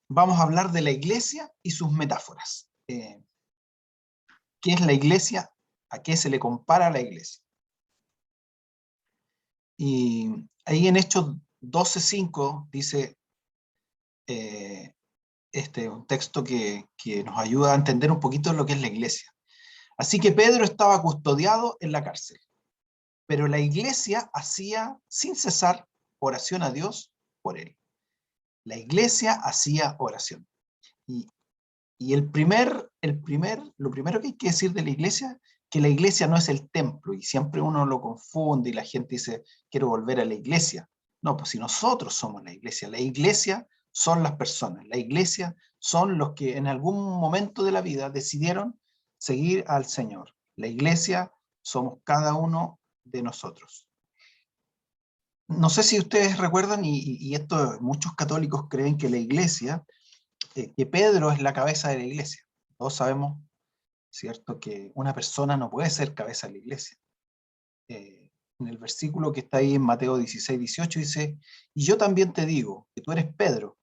vamos a hablar de la iglesia y sus metáforas. ¿Qué es la iglesia? ¿A qué se le compara a la iglesia? Y ahí en Hechos 12:5 dice un texto que nos ayuda a entender un poquito lo que es la iglesia. Así que Pedro estaba custodiado en la cárcel, pero la iglesia hacía sin cesar oración a Dios por él. La iglesia hacía oración. Y lo primero que hay que decir de la iglesia, que la iglesia no es el templo, y siempre uno lo confunde y la gente dice, quiero volver a la iglesia. No, pues si nosotros somos la iglesia son las personas, la iglesia son los que en algún momento de la vida decidieron seguir al Señor. La iglesia somos cada uno de nosotros. No sé si ustedes recuerdan, y esto muchos católicos creen que la iglesia, que Pedro es la cabeza de la iglesia. Todos sabemos, ¿cierto?, que una persona no puede ser cabeza de la iglesia. En el versículo que está ahí en Mateo 16:18 dice, y yo también te digo que tú eres Pedro,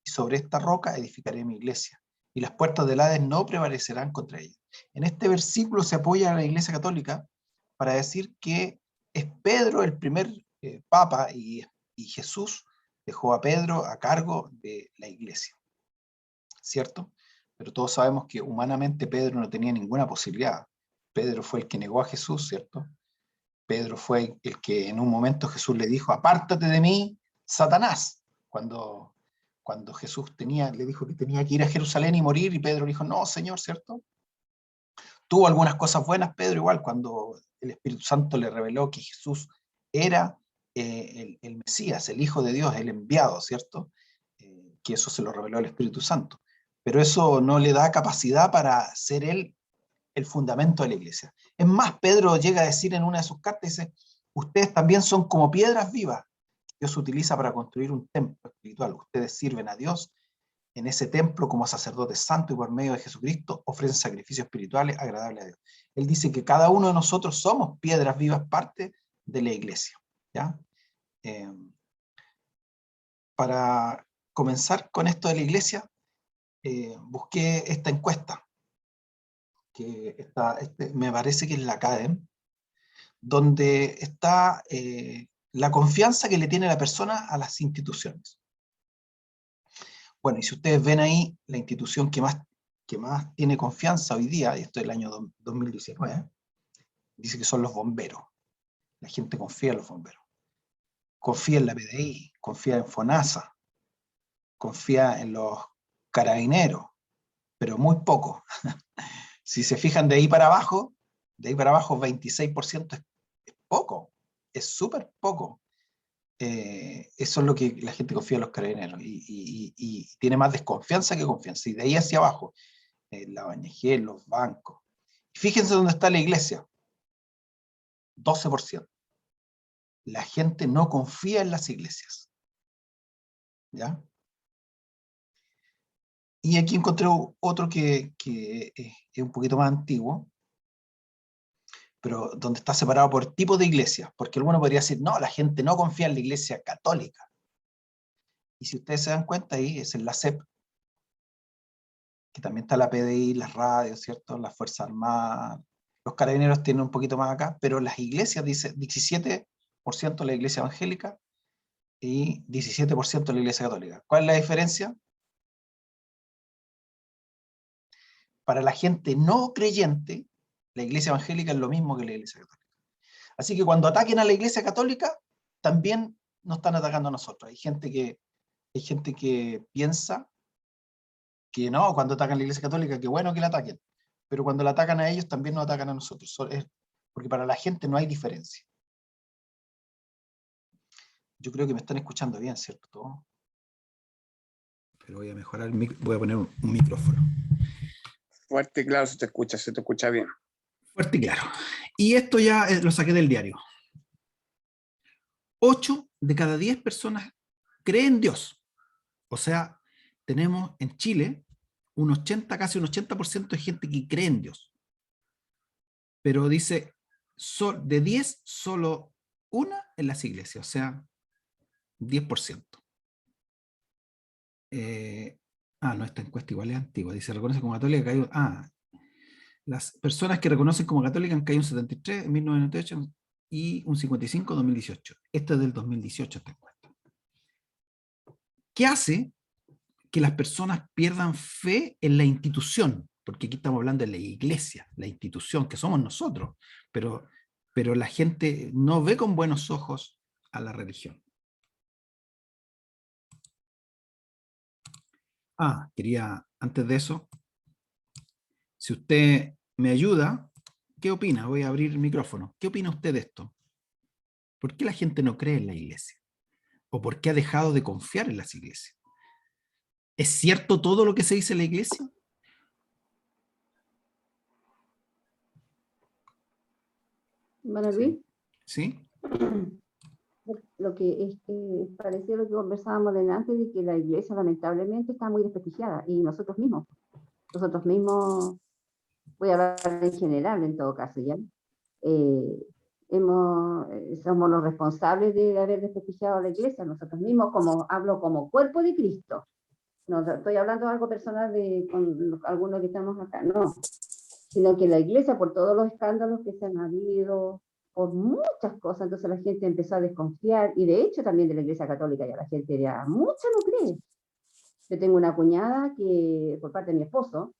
y sobre esta roca edificaré mi iglesia, y las puertas del Hades no prevalecerán contra ella. En este versículo se apoya a la Iglesia Católica para decir que es Pedro el primer papa, y Jesús dejó a Pedro a cargo de la iglesia, ¿cierto? Pero todos sabemos que humanamente Pedro no tenía ninguna posibilidad. Pedro fue el que negó a Jesús, ¿cierto? Pedro fue el que en un momento Jesús le dijo, apártate de mí, Satanás, cuando Jesús le dijo que tenía que ir a Jerusalén y morir, y Pedro dijo, no, Señor, ¿cierto? Tuvo algunas cosas buenas, Pedro, igual, cuando el Espíritu Santo le reveló que Jesús era el Mesías, el Hijo de Dios, el enviado, ¿cierto? Que eso se lo reveló el Espíritu Santo. Pero eso no le da capacidad para ser él el fundamento de la iglesia. Es más, Pedro llega a decir en una de sus cartas, dice, ustedes también son como piedras vivas que Dios utiliza para construir un templo espiritual. Ustedes sirven a Dios en ese templo como sacerdotes santos y por medio de Jesucristo ofrecen sacrificios espirituales agradables a Dios. Él dice que cada uno de nosotros somos piedras vivas, parte de la iglesia. ¿Ya? Para comenzar con esto de la iglesia, busqué esta encuesta, que me parece que es la Academ, donde está la confianza que le tiene la persona a las instituciones. Bueno, y si ustedes ven ahí, la institución que más tiene confianza hoy día, y esto es el año 2019, dice que son los bomberos. La gente confía en los bomberos. Confía en la PDI, confía en FONASA, confía en los carabineros, pero muy poco. Si se fijan de ahí para abajo, 26% es poco, es súper poco. Eso es lo que la gente confía en los carabineros, y tiene más desconfianza que confianza. Y de ahí hacia abajo, la ONG, los bancos. Fíjense dónde está la iglesia, 12%. La gente no confía en las iglesias. ¿Ya? Y aquí encontré otro que es un poquito más antiguo, pero donde está separado por tipo de iglesia, porque alguno podría decir, no, la gente no confía en la iglesia católica. Y si ustedes se dan cuenta, ahí es en la CEP, que también está la PDI, las radios, ¿cierto? Las Fuerzas Armadas, los carabineros tienen un poquito más acá, pero las iglesias, dice 17% la iglesia evangélica y 17% la iglesia católica. ¿Cuál es la diferencia? Para la gente no creyente, la iglesia evangélica es lo mismo que la iglesia católica. Así que cuando ataquen a la iglesia católica, también nos están atacando a nosotros. Hay gente que piensa que no, cuando atacan a la iglesia católica, qué bueno que la ataquen. Pero cuando la atacan a ellos, también nos atacan a nosotros. Porque para la gente no hay diferencia. Yo creo que me están escuchando bien, ¿cierto? Pero voy a mejorar, voy a poner un micrófono. Fuerte y claro, se te escucha bien. Fuerte y claro. Y esto ya lo saqué del diario. 8 de cada 10 personas creen en Dios. O sea, tenemos en Chile casi un 80% de gente que cree en Dios. Pero dice, de 10, solo una en las iglesias, o sea, 10%. No, esta encuesta igual es antigua. Dice, reconoce como católica que hay... las personas que reconocen como católicas han caído un 73 en 1998 y un 55 en 2018. Esta es del 2018, esta encuesta. ¿Qué hace que las personas pierdan fe en la institución? Porque aquí estamos hablando de la iglesia, la institución, que somos nosotros, pero la gente no ve con buenos ojos a la religión. Quería, antes de eso, si usted me ayuda, ¿qué opina? Voy a abrir el micrófono. ¿Qué opina usted de esto? ¿Por qué la gente no cree en la iglesia? ¿O por qué ha dejado de confiar en las iglesias? ¿Es cierto todo lo que se dice en la iglesia? Bueno, Luis, ¿Sí? lo que es parecía lo que conversábamos delante, de que la iglesia lamentablemente está muy desprestigiada, y nosotros mismos, voy a hablar en general en todo caso, ¿ya? Somos los responsables de haber desprestigiado a la iglesia, nosotros mismos, hablo como cuerpo de Cristo. No estoy hablando de algo personal con algunos que estamos acá, no, sino que la iglesia, por todos los escándalos que se han habido, por muchas cosas, entonces la gente empezó a desconfiar, y de hecho también de la iglesia católica, ya la gente ya mucha no cree. Yo tengo una cuñada que, por parte de mi esposo,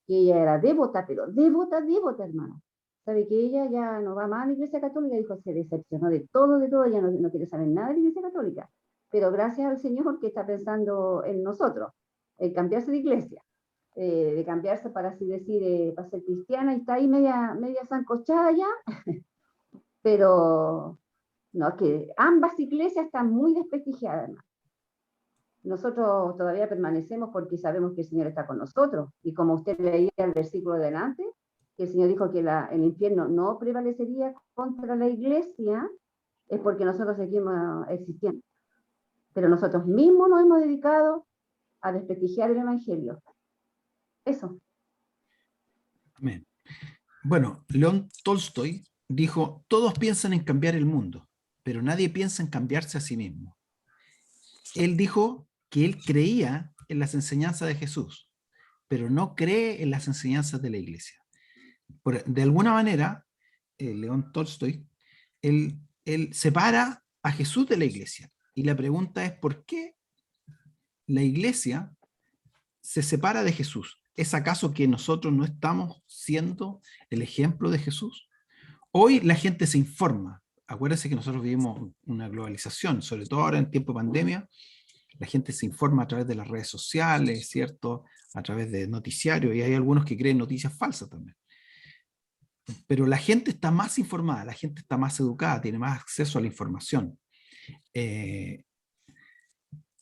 que ella era devota, pero devota, devota, hermano. Sabe que ella ya no va más a la iglesia católica, dijo, se decepcionó de todo, ya no quiere saber nada de la iglesia católica. Pero gracias al Señor que está pensando en nosotros, en cambiarse de iglesia, de cambiarse para así decir, para ser cristiana, y está ahí media sancochada ya, pero no, es que ambas iglesias están muy desprestigiadas, hermano. Nosotros todavía permanecemos porque sabemos que el Señor está con nosotros. Y como usted leía el versículo de delante, que el Señor dijo que el infierno no prevalecería contra la iglesia, es porque nosotros seguimos existiendo. Pero nosotros mismos nos hemos dedicado a desprestigiar el Evangelio. Eso. Amén. Bueno, León Tolstoy dijo, todos piensan en cambiar el mundo, pero nadie piensa en cambiarse a sí mismo. Él dijo que él creía en las enseñanzas de Jesús, pero no cree en las enseñanzas de la iglesia. De alguna manera, León Tolstoy, él separa a Jesús de la iglesia. Y la pregunta es, ¿por qué la iglesia se separa de Jesús? ¿Es acaso que nosotros no estamos siendo el ejemplo de Jesús? Hoy la gente se informa. Acuérdense que nosotros vivimos una globalización, sobre todo ahora en tiempo de pandemia. La gente se informa a través de las redes sociales, ¿cierto? A través de noticiarios, y hay algunos que creen noticias falsas también. Pero la gente está más informada, la gente está más educada, tiene más acceso a la información.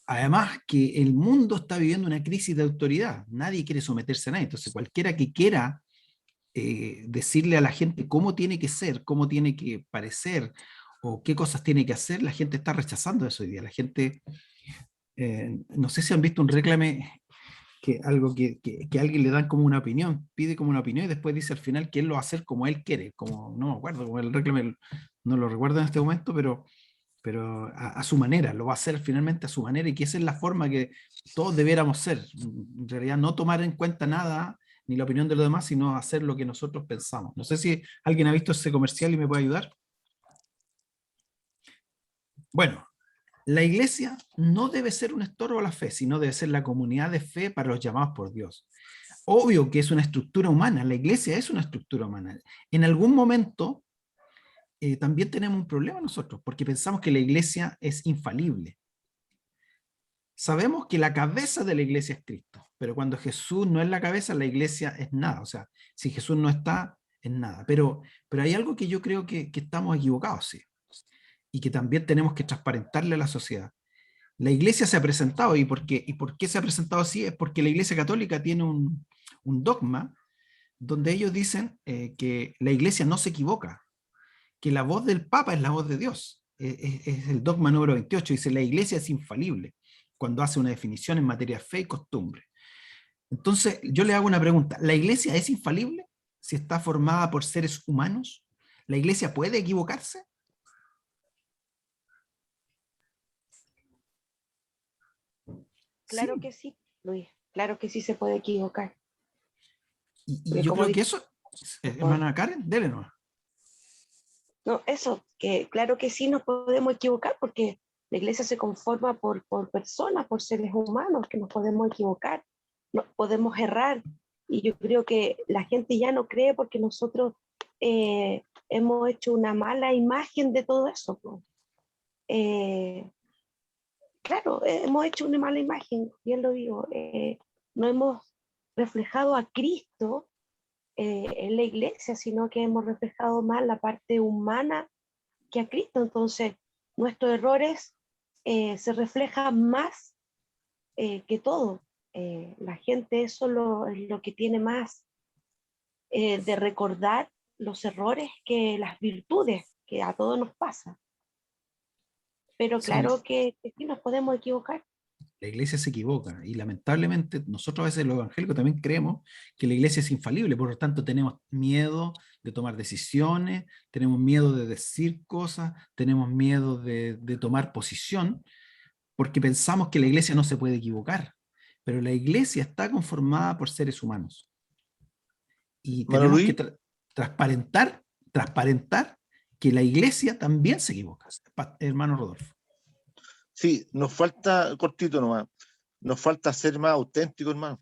Además que el mundo está viviendo una crisis de autoridad, nadie quiere someterse a nadie, entonces cualquiera que quiera decirle a la gente cómo tiene que ser, cómo tiene que parecer, o qué cosas tiene que hacer, la gente está rechazando eso hoy día. La gente, no sé si han visto un réclame, algo que alguien le dan como una opinión, pide como una opinión y después dice al final que él lo va a hacer como él quiere, como no me acuerdo, como el réclame, no lo recuerdo en este momento, pero a su manera, lo va a hacer finalmente a su manera, y que esa es la forma que todos debiéramos ser. En realidad no tomar en cuenta nada, ni la opinión de los demás, sino hacer lo que nosotros pensamos. No sé si alguien ha visto ese comercial y me puede ayudar. Bueno, la iglesia no debe ser un estorbo a la fe, sino debe ser la comunidad de fe para los llamados por Dios. Obvio que es una estructura humana, la iglesia es una estructura humana. En algún momento también tenemos un problema nosotros, porque pensamos que la iglesia es infalible. Sabemos que la cabeza de la iglesia es Cristo, pero cuando Jesús no es la cabeza, la iglesia es nada. O sea, si Jesús no está, es nada. Pero hay algo que yo creo que estamos equivocados, sí, y que también tenemos que transparentarle a la sociedad. La iglesia se ha presentado, ¿y por qué se ha presentado así? Es porque la iglesia católica tiene un dogma donde ellos dicen que la iglesia no se equivoca, que la voz del Papa es la voz de Dios. Es el dogma número 28, dice la iglesia es infalible cuando hace una definición en materia de fe y costumbre. Entonces, yo le hago una pregunta, ¿la iglesia es infalible si está formada por seres humanos? ¿La iglesia puede equivocarse? Claro Sí. que sí, Luis. claro que sí se puede equivocar. Y Porque yo como creo que dice, eso, hermana Karen, dele nomás. no, eso, que claro que sí nos podemos equivocar porque la iglesia se conforma por personas, por seres humanos, que nos podemos equivocar, nos podemos errar. Y yo creo que la gente ya no cree porque nosotros hemos hecho una mala imagen de todo eso, ¿no? Claro, hemos hecho una mala imagen, bien lo digo, no hemos reflejado a Cristo en la iglesia, sino que hemos reflejado más la parte humana que a Cristo. Entonces, nuestros errores se reflejan más que todo. La gente eso es lo que tiene más de recordar los errores que las virtudes, que a todos nos pasa. Pero Sí, claro que sí nos podemos equivocar. la iglesia se equivoca y lamentablemente nosotros a veces los evangélicos también creemos que la iglesia es infalible, por lo tanto tenemos miedo de tomar decisiones, tenemos miedo de decir cosas, tenemos miedo de tomar posición, porque pensamos que la iglesia no se puede equivocar, pero la iglesia está conformada por seres humanos y Hermano tenemos que Luis, transparentar que la iglesia también se equivoca, hermano Rodolfo. sí, nos falta, cortito nomás, nos falta ser más auténticos, hermano.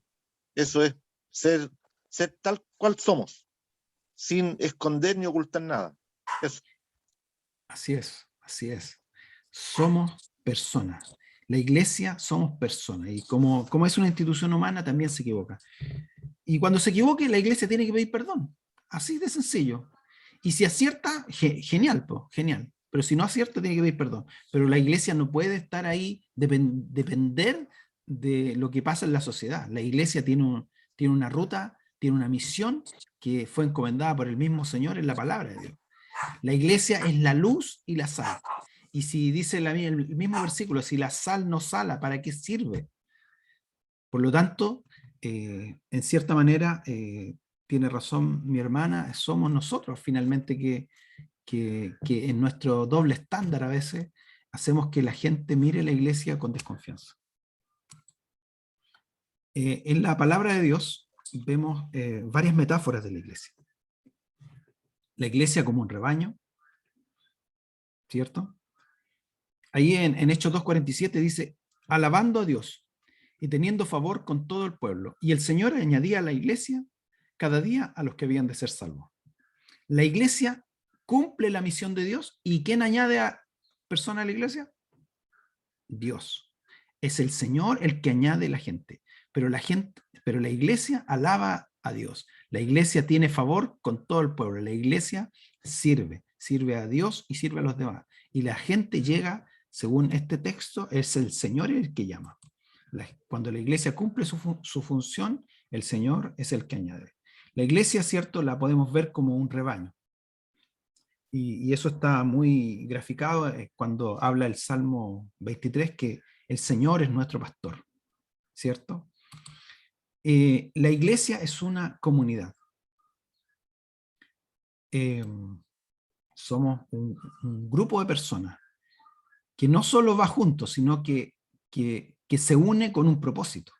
Eso es, ser tal cual somos, sin esconder ni ocultar nada. Eso. Así es, así es. Somos personas. La iglesia somos personas y como es una institución humana también se equivoca. Y cuando se equivoque la iglesia tiene que pedir perdón. Así de sencillo. Y si acierta, genial, genial. Pero si no acierta, tiene que pedir perdón. Pero la iglesia no puede estar ahí, depender de lo que pasa en la sociedad. La iglesia tiene una ruta, tiene una misión que fue encomendada por el mismo Señor en la palabra de Dios. La iglesia es la luz y la sal. Y si dice el mismo versículo, si la sal no sala, ¿para qué sirve? Por lo tanto, en cierta manera, tiene razón mi hermana, somos nosotros finalmente que en nuestro doble estándar a veces hacemos que la gente mire la iglesia con desconfianza. En la palabra de Dios vemos varias metáforas de la iglesia. La iglesia como un rebaño, ¿cierto? Ahí en Hechos 2:47 dice, alabando a Dios y teniendo favor con todo el pueblo. Y el Señor añadía a la iglesia cada día a los que habían de ser salvos. La iglesia cumple la misión de Dios. ¿Y quién añade a personas a la iglesia? Dios. Es el Señor el que añade la gente. Pero la iglesia alaba a Dios. La iglesia tiene favor con todo el pueblo. La iglesia sirve a Dios y sirve a los demás. Y la gente llega, según este texto, es el Señor el que llama. Cuando la iglesia cumple su función, el Señor es el que añade. La iglesia, cierto, la podemos ver como un rebaño. Y eso está muy graficado cuando habla el Salmo 23, que el Señor es nuestro pastor, ¿cierto? La iglesia es una comunidad. Somos un grupo de personas que no solo va juntos, sino que se une con un propósito.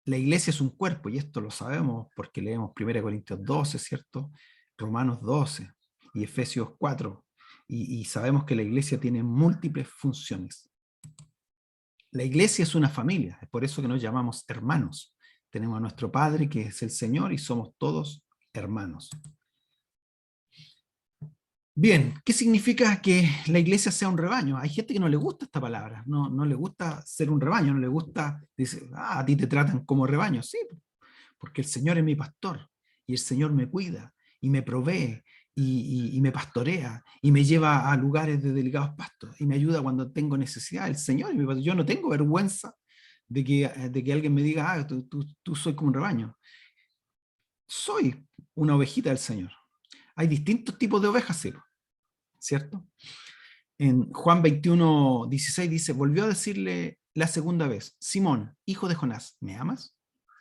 La iglesia es un cuerpo, y esto lo sabemos porque leemos 1 Corintios 12, ¿cierto? Romanos 12 y Efesios 4, y sabemos que la iglesia tiene múltiples funciones. La iglesia es una familia, es por eso que nos llamamos hermanos. Tenemos a nuestro Padre, que es el Señor, y somos todos hermanos. Bien, ¿qué significa que la iglesia sea un rebaño? Hay gente que no le gusta esta palabra, no le gusta ser un rebaño, no le gusta, dice, a ti te tratan como rebaño. Sí, porque el Señor es mi pastor, y el Señor me cuida, y me provee, y me pastorea, y me lleva a lugares de delicados pastos, y me ayuda cuando tengo necesidad. El Señor, yo no tengo vergüenza de que alguien me diga, tú soy como un rebaño. Soy una ovejita del Señor. Hay distintos tipos de ovejas, ¿cierto? En Juan 21:16 dice, volvió a decirle la segunda vez, Simón, hijo de Jonás, ¿me amas?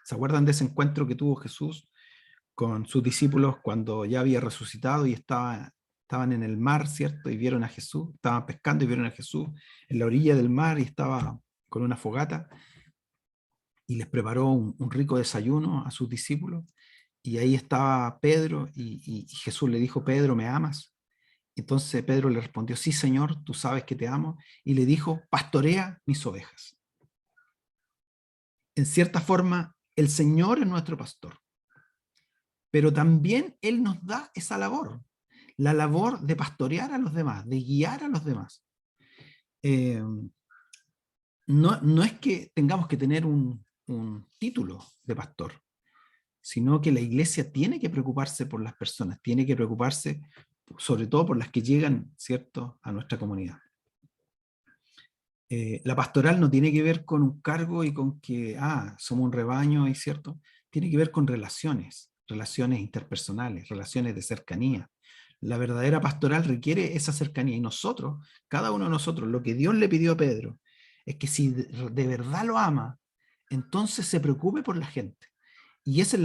¿Se acuerdan de ese encuentro que tuvo Jesús con sus discípulos cuando ya había resucitado y estaban en el mar, ¿cierto? Y vieron a Jesús, estaban pescando y vieron a Jesús en la orilla del mar y estaba con una fogata. y les preparó un rico desayuno a sus discípulos, y ahí estaba Pedro, y Jesús le dijo: Pedro, ¿me amas? Entonces Pedro le respondió: sí, Señor, tú sabes que te amo, y le dijo: pastorea mis ovejas. En cierta forma, el Señor es nuestro pastor, pero también Él nos da esa labor, la labor de pastorear a los demás, de guiar a los demás. No es que tengamos que tener un título de pastor, sino que la iglesia tiene que preocuparse por las personas, tiene que preocuparse sobre todo por las que llegan, ¿cierto?, a nuestra comunidad. La pastoral no tiene que ver con un cargo y con que, somos un rebaño, y ¿cierto? Tiene que ver con relaciones interpersonales, relaciones de cercanía. La verdadera pastoral requiere esa cercanía, y nosotros, cada uno de nosotros, lo que Dios le pidió a Pedro, es que si de verdad lo ama, entonces se preocupe por la gente. Y ese es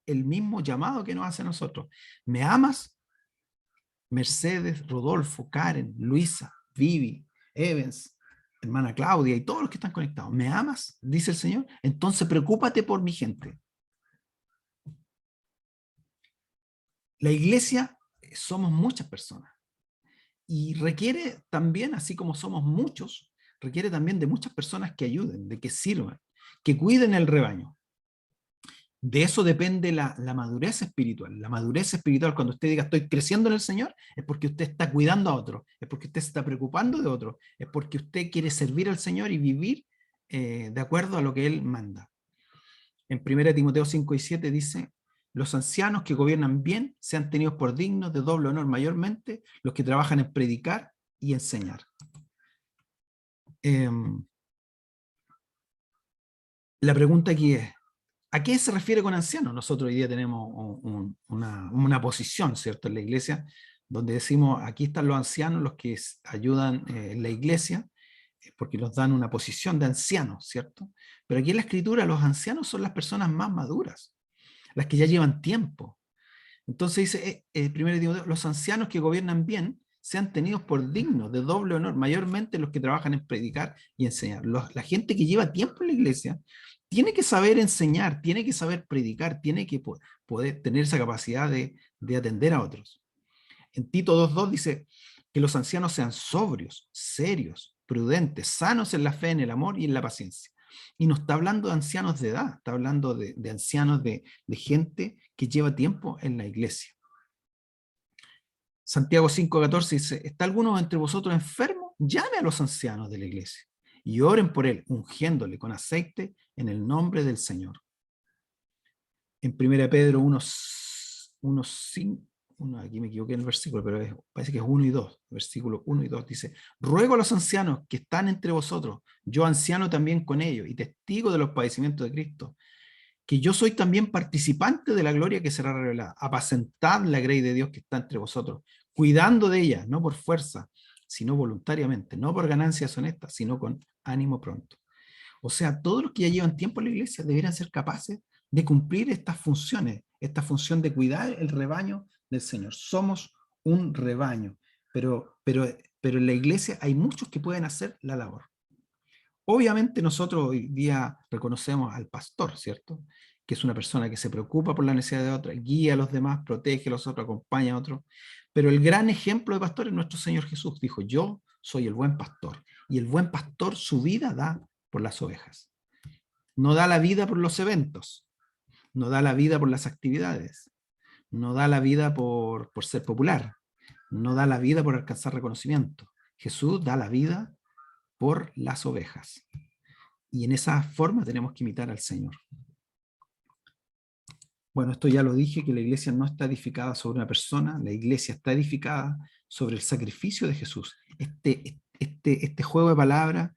el mismo llamado que nos hace a nosotros. ¿Me amas? Mercedes, Rodolfo, Karen, Luisa, Vivi, Evans, hermana Claudia y todos los que están conectados. ¿Me amas? Dice el Señor. Entonces preocúpate por mi gente. La iglesia somos muchas personas y requiere también, así como somos muchos, requiere también de muchas personas que ayuden, de que sirvan, que cuiden el rebaño. De eso depende la madurez espiritual. La madurez espiritual, cuando usted diga estoy creciendo en el Señor, es porque usted está cuidando a otro, es porque usted se está preocupando de otro, es porque usted quiere servir al Señor y vivir de acuerdo a lo que Él manda. En 1 Timoteo 5 y 7 dice: los ancianos que gobiernan bien sean tenidos por dignos de doble honor, mayormente los que trabajan en predicar y enseñar. La pregunta aquí es: ¿a qué se refiere con ancianos? Nosotros hoy día tenemos una posición, ¿cierto?, en la iglesia, donde decimos: aquí están los ancianos, los que ayudan en la iglesia, porque nos dan una posición de ancianos, ¿cierto? Pero aquí en la Escritura los ancianos son las personas más maduras, las que ya llevan tiempo. Entonces dice, 1 Timoteo, los ancianos que gobiernan bien sean tenidos por dignos de doble honor, mayormente los que trabajan en predicar y enseñar. La gente que lleva tiempo en la iglesia tiene que saber enseñar, tiene que saber predicar, tiene que poder tener esa capacidad de atender a otros. En Tito 2:2 dice que los ancianos sean sobrios, serios, prudentes, sanos en la fe, en el amor y en la paciencia. Y no está hablando de ancianos de edad, está hablando de ancianos, de gente que lleva tiempo en la iglesia. Santiago 5:14 dice: ¿está alguno entre vosotros enfermo? Llame a los ancianos de la iglesia y oren por él, ungiéndole con aceite en el nombre del Señor. En 1 Pedro 1:5, aquí me equivoqué en el versículo, pero parece que es 1 y 2, versículo 1 y 2 dice: ruego a los ancianos que están entre vosotros, yo anciano también con ellos y testigo de los padecimientos de Cristo, que yo soy también participante de la gloria que será revelada. Apacentad la grey de Dios que está entre vosotros, cuidando de ella, no por fuerza, sino voluntariamente, no por ganancias honestas, sino con ánimo pronto. O sea, todos los que ya llevan tiempo en la iglesia deberían ser capaces de cumplir estas funciones, esta función de cuidar el rebaño del Señor. Somos un rebaño, pero en la iglesia hay muchos que pueden hacer la labor. Obviamente nosotros hoy día reconocemos al pastor, ¿cierto?, que es una persona que se preocupa por la necesidad de otra, guía a los demás, protege a los otros, acompaña a otros, pero el gran ejemplo de pastor es nuestro Señor Jesús. Dijo: yo soy el buen pastor, y el buen pastor su vida da por las ovejas. No da la vida por los eventos, no da la vida por las actividades, no da la vida por ser popular, no da la vida por alcanzar reconocimiento. Jesús da la vida por las ovejas. Y en esa forma tenemos que imitar al Señor. Bueno, esto ya lo dije, que la iglesia no está edificada sobre una persona, la iglesia está edificada sobre el sacrificio de Jesús. Este juego de palabras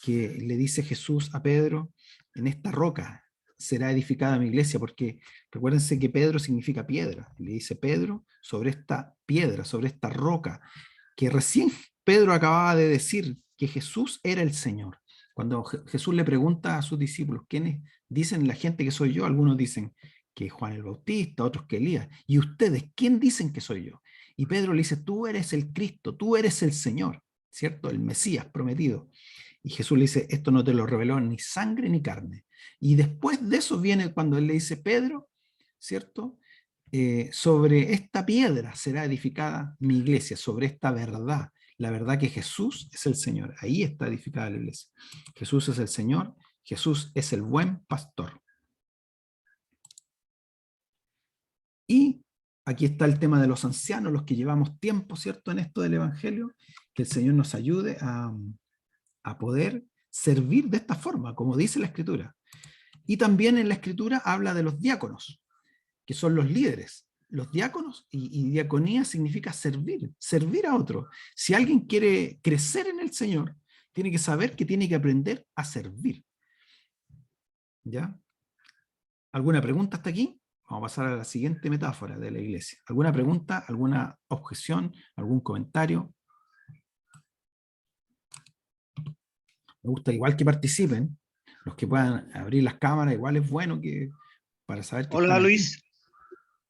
que le dice Jesús a Pedro: en esta roca será edificada mi iglesia, porque recuérdense que Pedro significa piedra. Le dice: Pedro, sobre esta piedra, sobre esta roca, que recién Pedro acababa de decir que Jesús era el Señor. Cuando Jesús le pregunta a sus discípulos: ¿quiénes dicen la gente que soy yo? Algunos dicen que Juan el Bautista, otros que Elías. ¿Y ustedes quién dicen que soy yo? Y Pedro le dice: tú eres el Cristo, tú eres el Señor, ¿cierto? El Mesías prometido. Y Jesús le dice: esto no te lo reveló ni sangre ni carne, Y después de eso viene cuando él le dice, Pedro, ¿cierto? Sobre esta piedra será edificada mi iglesia, sobre esta verdad, la verdad que Jesús es el Señor. Ahí está edificada la iglesia. Jesús es el Señor, Jesús es el buen pastor. Y aquí está el tema de los ancianos, los que llevamos tiempo, ¿cierto?, en esto del Evangelio, que el Señor nos ayude a poder servir de esta forma, como dice la Escritura. Y también en la Escritura habla de los diáconos, que son los líderes. Los diáconos y diaconía significa servir, servir a otro. Si alguien quiere crecer en el Señor, tiene que saber que tiene que aprender a servir. ¿Ya? ¿Alguna pregunta hasta aquí? Vamos a pasar a la siguiente metáfora de la iglesia. ¿Alguna pregunta? ¿Alguna objeción? ¿Algún comentario? Me gusta igual que participen. Los que puedan abrir las cámaras, igual es bueno que para saber que Hola están aquí. Luis,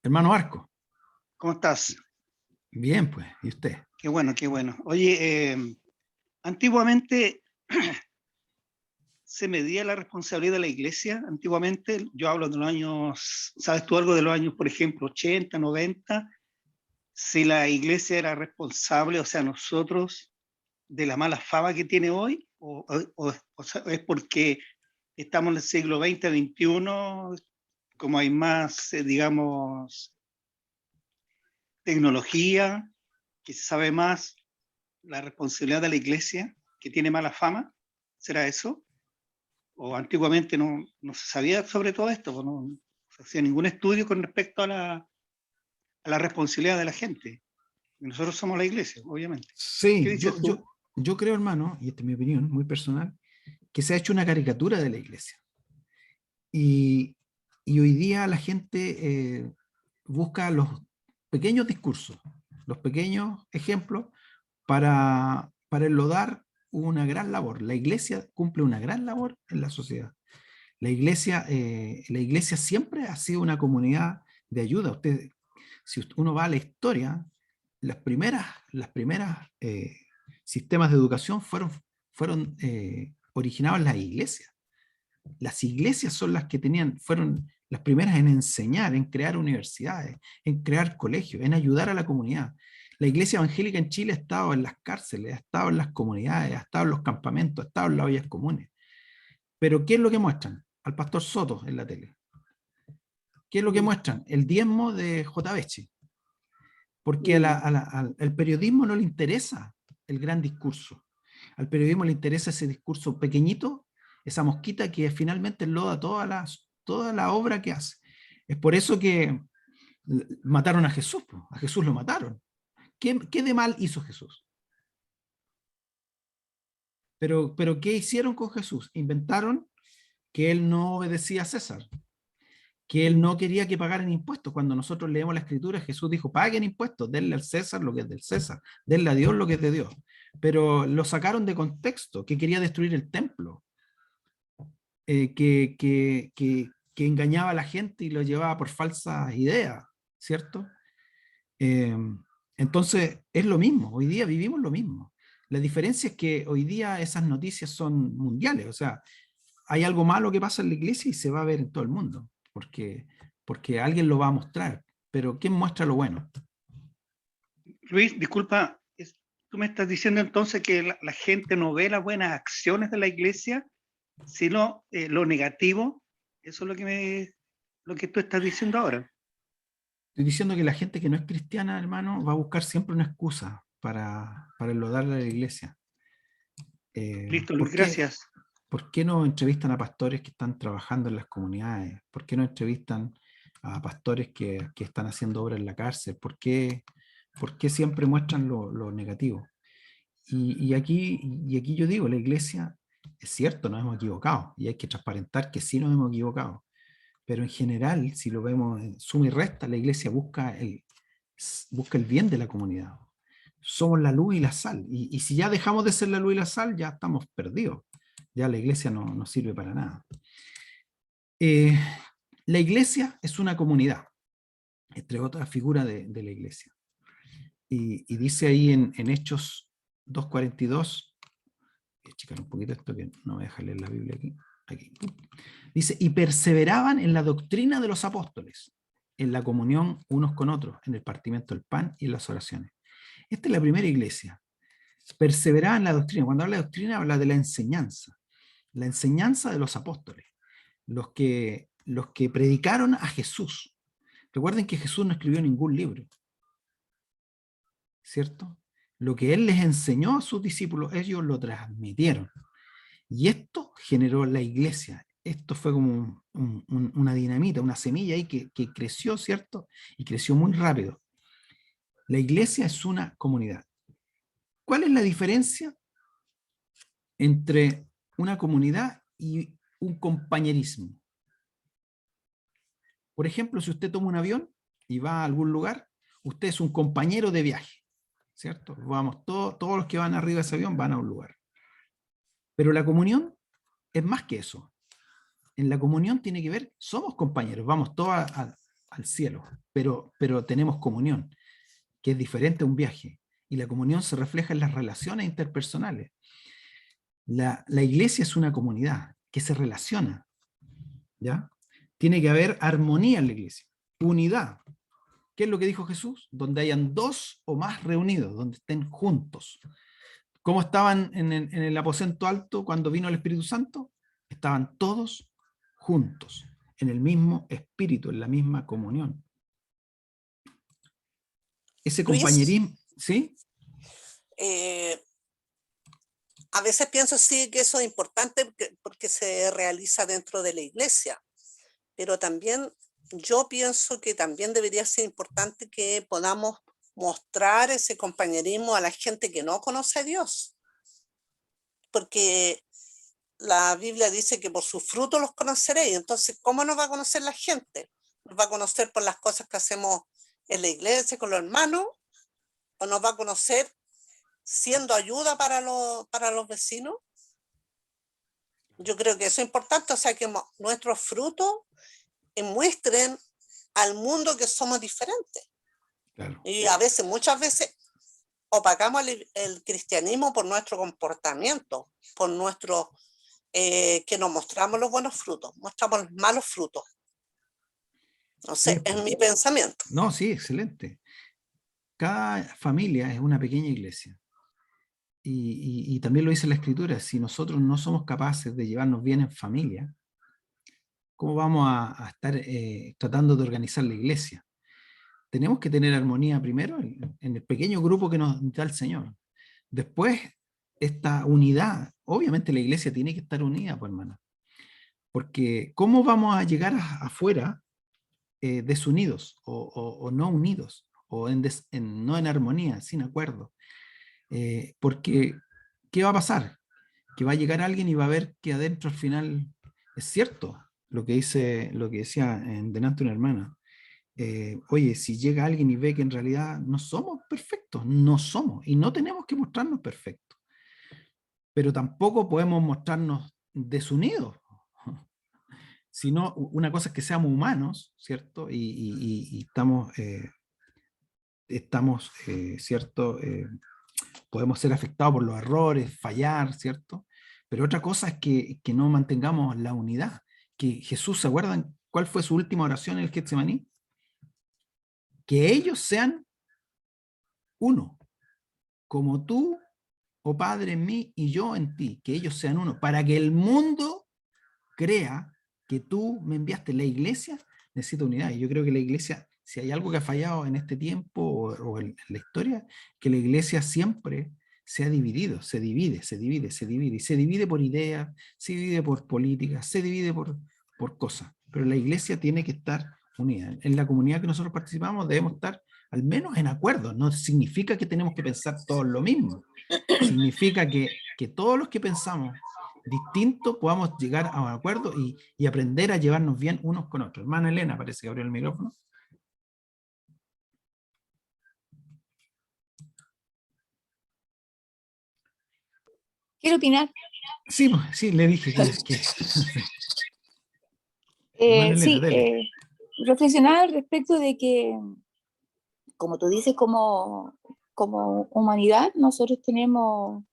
Hermano Arco. ¿cómo estás? Bien, pues. ¿Y usted? Qué bueno, qué bueno. Oye, antiguamente se medía la responsabilidad de la iglesia. Antiguamente, yo hablo de los años, ¿sabes tú algo de los años, por ejemplo, 80, 90? Si la iglesia era responsable, o sea, nosotros, de la mala fama que tiene hoy, o sea, es porque estamos en el siglo XX, XXI, como hay más, digamos, tecnología, que se sabe más, la responsabilidad de la iglesia, que tiene mala fama, ¿será eso? O antiguamente no se sabía sobre todo esto, pues no se hacía ningún estudio con respecto a la responsabilidad de la gente. Y nosotros somos la iglesia, obviamente. ¿Qué Sí, dices tú? yo creo, hermano, y esta es mi opinión muy personal, que se ha hecho una caricatura de la iglesia. Y hoy día la gente busca los pequeños discursos, los pequeños ejemplos para enlodar una gran labor. La iglesia cumple una gran labor en la sociedad. La iglesia siempre ha sido una comunidad de ayuda. Si uno va a la historia, las primeras sistemas de educación fueron originados en las iglesias. Las iglesias son las que fueron las primeras en enseñar, en crear universidades, en crear colegios, en ayudar a la comunidad. La iglesia evangélica en Chile ha estado en las cárceles, ha estado en las comunidades, ha estado en los campamentos, ha estado en las ollas comunes. Pero ¿qué es lo que muestran? Al pastor Soto en la tele. ¿Qué es lo que muestran? El diezmo de JBC. Porque al periodismo no le interesa el gran discurso. Al periodismo le interesa ese discurso pequeñito, esa mosquita que finalmente enloda toda la obra que hace. Es por eso que mataron a Jesús. A Jesús lo mataron. ¿Qué de mal hizo Jesús? Pero ¿qué hicieron con Jesús? Inventaron que él no obedecía a César, que él no quería que pagaran impuestos. Cuando nosotros leemos la Escritura, Jesús dijo, paguen impuestos, denle al César lo que es del César, denle a Dios lo que es de Dios. Pero lo sacaron de contexto, que quería destruir el templo, que engañaba a la gente y lo llevaba por falsas ideas, ¿cierto? Entonces, es lo mismo, hoy día vivimos lo mismo. La diferencia es que hoy día esas noticias son mundiales, o sea, hay algo malo que pasa en la iglesia y se va a ver en todo el mundo, porque alguien lo va a mostrar, pero ¿quién muestra lo bueno? Luis, disculpa, tú me estás diciendo entonces que la gente no ve las buenas acciones de la iglesia, sino lo negativo. Eso es lo que tú estás diciendo ahora. Estoy diciendo que la gente que no es cristiana, hermano, va a buscar siempre una excusa para enlodarle a la iglesia. Listo, Luis, gracias. ¿Por qué no entrevistan a pastores que están trabajando en las comunidades? ¿Por qué no entrevistan a pastores que están haciendo obra en la cárcel? ¿Por qué siempre muestran lo negativo? Y aquí yo digo, la iglesia, es cierto, nos hemos equivocado y hay que transparentar que sí nos hemos equivocado. Pero en general, si lo vemos en suma y resta, la iglesia busca el bien de la comunidad. Somos la luz y la sal. Y si ya dejamos de ser la luz y la sal, ya estamos perdidos. Ya la iglesia no sirve para nada. La iglesia es una comunidad, entre otras figuras de la iglesia. Y dice ahí en Hechos 2:42, voy a checar un poquito esto que no me deja leer la Biblia aquí. aquí. Dice, y perseveraban en la doctrina de los apóstoles, en la comunión unos con otros, en el partimiento del pan y en las oraciones. Esta es la primera iglesia. Perseveraban en la doctrina. Cuando habla de doctrina, habla de la enseñanza de los apóstoles, los que predicaron a Jesús. Recuerden que Jesús no escribió ningún libro, ¿cierto? Lo que él les enseñó a sus discípulos, ellos lo transmitieron. Y esto generó la iglesia. Esto fue como una dinamita, una semilla ahí que creció, ¿cierto? Y creció muy rápido. La iglesia es una comunidad. ¿Cuál es la diferencia entre una comunidad y un compañerismo? Por ejemplo, si usted toma un avión y va a algún lugar, usted es un compañero de viaje, ¿cierto? Vamos, todos los que van arriba de ese avión van a un lugar. Pero la comunión es más que eso. En la comunión tiene que ver, somos compañeros, vamos todos al cielo, pero tenemos comunión, que es diferente a un viaje. Y la comunión se refleja en las relaciones interpersonales. La iglesia es una comunidad que se relaciona, ¿ya? Tiene que haber armonía en la iglesia, unidad. ¿Qué es lo que dijo Jesús? Donde hayan dos o más reunidos, donde estén juntos. ¿Cómo estaban en el aposento alto cuando vino el Espíritu Santo? Estaban todos juntos, en el mismo espíritu, en la misma comunión. Ese Luis, compañerismo, ¿sí? A veces pienso sí que eso es importante porque se realiza dentro de la iglesia, pero también yo pienso que también debería ser importante que podamos mostrar ese compañerismo a la gente que no conoce a Dios, porque la Biblia dice que por sus frutos los conoceréis. Entonces, ¿cómo nos va a conocer la gente? ¿Nos va a conocer por las cosas que hacemos en la iglesia con los hermanos? ¿O nos va a conocer siendo ayuda para los vecinos? Yo creo que eso es importante, o sea, que nuestros frutos muestren al mundo que somos diferentes. Claro. Y muchas veces, opacamos el cristianismo por nuestro comportamiento, por nuestro, que nos mostramos los buenos frutos, mostramos los malos frutos. No sé, es mi pensamiento. No, sí, excelente. Cada familia es una pequeña iglesia. Y también lo dice la Escritura, si nosotros no somos capaces de llevarnos bien en familia, ¿cómo vamos a estar tratando de organizar la iglesia? Tenemos que tener armonía primero en el pequeño grupo que nos da el Señor. Después, esta unidad, obviamente la iglesia tiene que estar unida, pues, hermano. Porque ¿cómo vamos a llegar afuera desunidos o no unidos? O no en armonía, sin acuerdo. Porque, ¿qué va a pasar? Que va a llegar alguien y va a ver que adentro al final es cierto lo que decía delante una hermana. Oye, si llega alguien y ve que en realidad no somos perfectos, no somos, y no tenemos que mostrarnos perfectos, pero tampoco podemos mostrarnos desunidos, sino una cosa es que seamos humanos, ¿cierto? Y estamos ¿cierto? Podemos ser afectados por los errores, fallar, ¿cierto? Pero otra cosa es que no mantengamos la unidad. Que Jesús, ¿se acuerdan cuál fue su última oración en el Getsemaní? Que ellos sean uno, como tú, oh Padre, en mí y yo en ti, que ellos sean uno, para que el mundo crea que tú me enviaste. La iglesia necesita unidad, y yo creo que la iglesia, si hay algo que ha fallado en este tiempo o en la historia, que la iglesia siempre se ha dividido, se divide, y se divide por ideas, se divide por políticas, se divide por cosas, pero la iglesia tiene que estar unida. En la comunidad que nosotros participamos debemos estar al menos en acuerdo. No significa que tenemos que pensar todos lo mismo, significa que todos los que pensamos distinto podamos llegar a un acuerdo y aprender a llevarnos bien unos con otros. Hermana Elena, parece que abrió el micrófono. Quiero opinar. Sí, sí, le dije que Sí, dele. reflexionar al respecto de que, como tú dices, como humanidad, nosotros tenemos